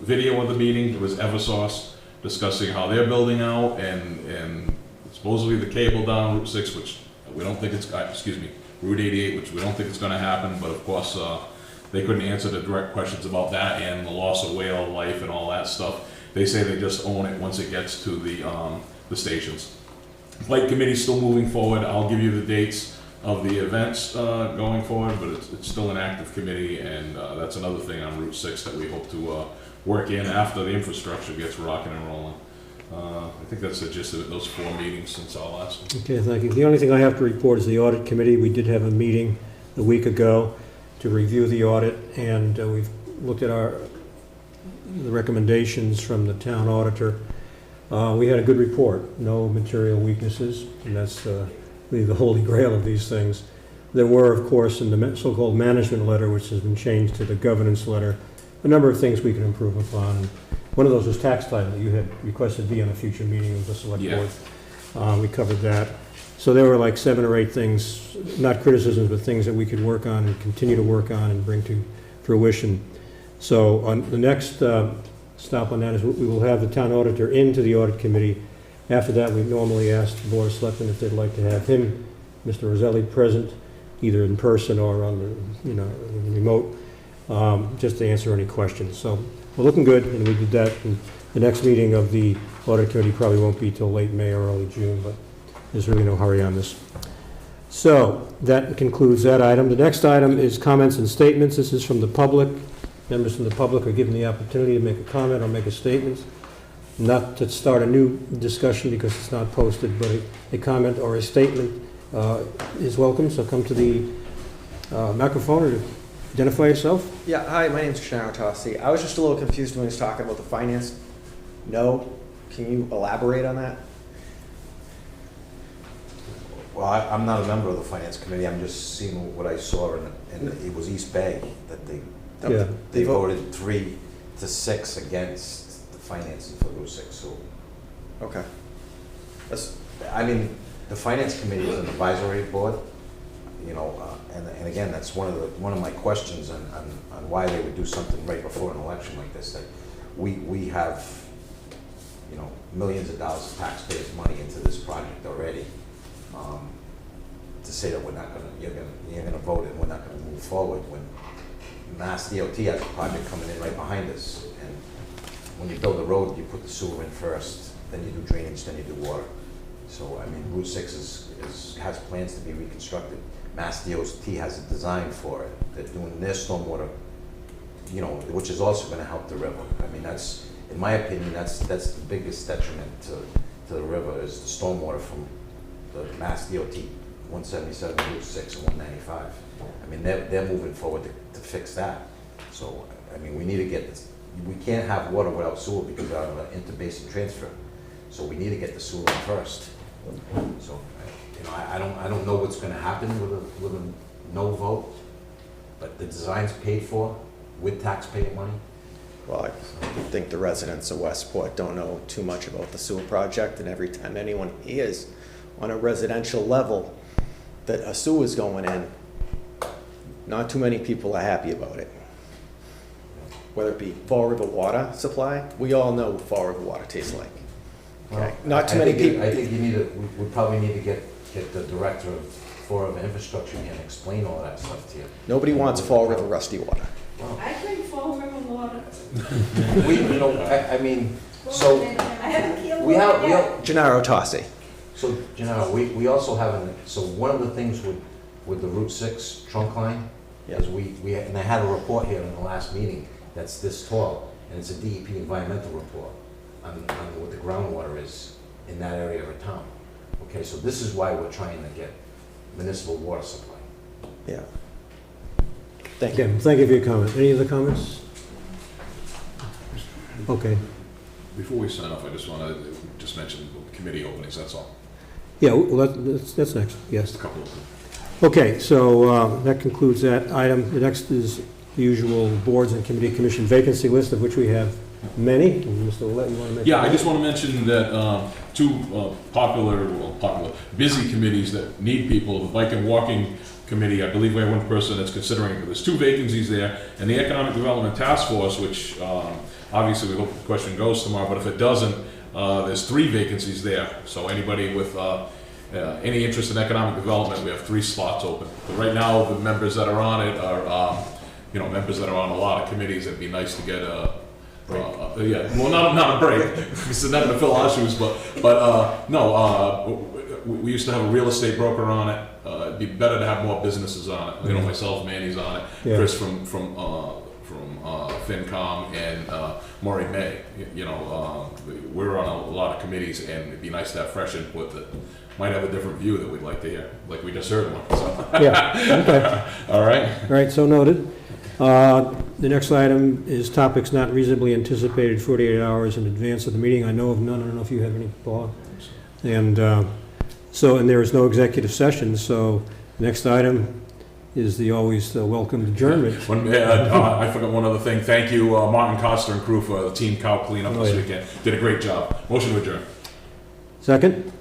video of the meeting. It was Eversource discussing how they're building out and supposedly the cable down Route 6, which we don't think it's, Route 88, which we don't think it's gonna happen, but of course, they couldn't answer the direct questions about that and the loss of whale life and all that stuff. They say they just own it once it gets to the stations. Flight committee's still moving forward. I'll give you the dates of the events going forward, but it's still an active committee, and that's another thing on Route 6 that we hope to work in after the infrastructure gets rocking and rolling. I think that's the gist of it, those 4 meetings since our last one. Okay, thank you. The only thing I have to report is the audit committee. We did have a meeting a week ago to review the audit, and we've looked at the recommendations from the town auditor. We had a good report, no material weaknesses, and that's really the holy grail of these things. There were, of course, in the so-called management letter, which has been changed to the governance letter, a number of things we can improve upon. And one of those was tax title that you had requested to be on a future meeting of the select board. We covered that. So there were like 7 or 8 things, not criticisms, but things that we could work on and continue to work on and bring to fruition. So on the next stop on that is we will have the town auditor into the audit committee. After that, we normally ask the board of selectmen if they'd like to have him, Mr. Roselli, present, either in person or on the, remote, just to answer any questions. So we're looking good, and we did that. And the next meeting of the audit committee probably won't be till late May or early June, but there's really no hurry on this. So that concludes that item. The next item is comments and statements. This is from the public. Members from the public are given the opportunity to make a comment or make a statement. Not to start a new discussion because it's not posted, but a comment or a statement is welcome. So come to the microphone and identify yourself. Yeah, hi, my name's Gennaro Tossi. I was just a little confused when he was talking about the finance. No, can you elaborate on that? Well, I'm not a member of the finance committee. I'm just seeing what I saw, and it was East Bay that they voted 3-6 against the financing for Route 6. So, okay, the finance committee is an advisory board, and again, that's one of my questions on why they would do something right before an election like this. That we have, millions of dollars of taxpayers' money into this project already. To say that you're gonna vote and we're not gonna move forward when Mass DOT has a project coming in right behind us, and when you build a road, you put the sewer in first, then you do drainage, then you do water. So Route 6 has plans to be reconstructed. Mass DOT has a design for it. They're doing their stormwater, which is also going to help the river. That's, in my opinion, that's the biggest detriment to the river is the stormwater from the Mass DOT 177, Route 6, and 195. They're moving forward to fix that. So, we need to get this. We can't have water without sewer because of an interbasin transfer. So we need to get the sewer in first. So, I don't know what's going to happen with a no vote, but the design's paid for with taxpayer money. well, I think the residents of Westport don't know too much about the sewer project, and every time anyone hears on a residential level that a sewer is going in, not too many people are happy about it. Whether it be Fall River water supply, we all know what Fall River water tastes like. Okay. Well, Not too many people. I think we probably need to get the director of infrastructure here and explain all that stuff to you. Nobody wants Fall River rusty water. I drink Fall River water. So I haven't killed we have. Gennaro Tossi. So, we also have, one of the things with the Route 6 trunk line is and I had a report here in the last meeting that's this tall, and it's a DEP environmental report on what the groundwater is in that area of town. Okay, so this is why we're trying to get municipal water supply. Yeah. Thank you. Again, thank you for your comment. Any other comments? Okay. Before we sign off, I just want to just mention committee openings, that's all. Yeah, well, that's next, yes. Just a couple of them. Okay, so that concludes that item. The next is the usual boards and committee commission vacancy list, of which we have many. Mr. Willett, you want to make? Yeah, I just want to mention that two popular, busy committees that need people, the bike and walking committee, I believe we have one person that's considering, there's two vacancies there, and the economic development task force, which obviously we hope the question goes tomorrow, but if it doesn't, there's 3 vacancies there. So anybody with any interest in economic development, we have 3 slots open. But right now, the members that are on it are, members that are on a lot of committees. It'd be nice to get not a break, because they're not going to fill our shoes, but no, we used to have a real estate broker on it. It'd be better to have more businesses on it. Myself, Manny's on it, Yeah. Chris from FinCom, and Maury May. We're on a lot of committees, and it'd be nice to have fresh input that might have a different view that we'd like to hear, like we just heard one. So. Yeah, okay. All right. All right, so noted. The next item is topics not reasonably anticipated 48 hours in advance of the meeting. I know of none. I don't know if you have any, Paul. And and there is no executive session, so the next item is the always welcome adjournment. I forgot one other thing. Thank you, Martin Coster and crew, for the team cow cleanup this weekend. Did a great job. Motion to adjourn. Second?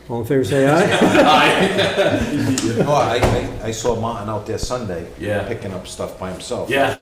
All in favor, say aye. No, I saw Martin out there Sunday, picking up stuff by himself. Yeah.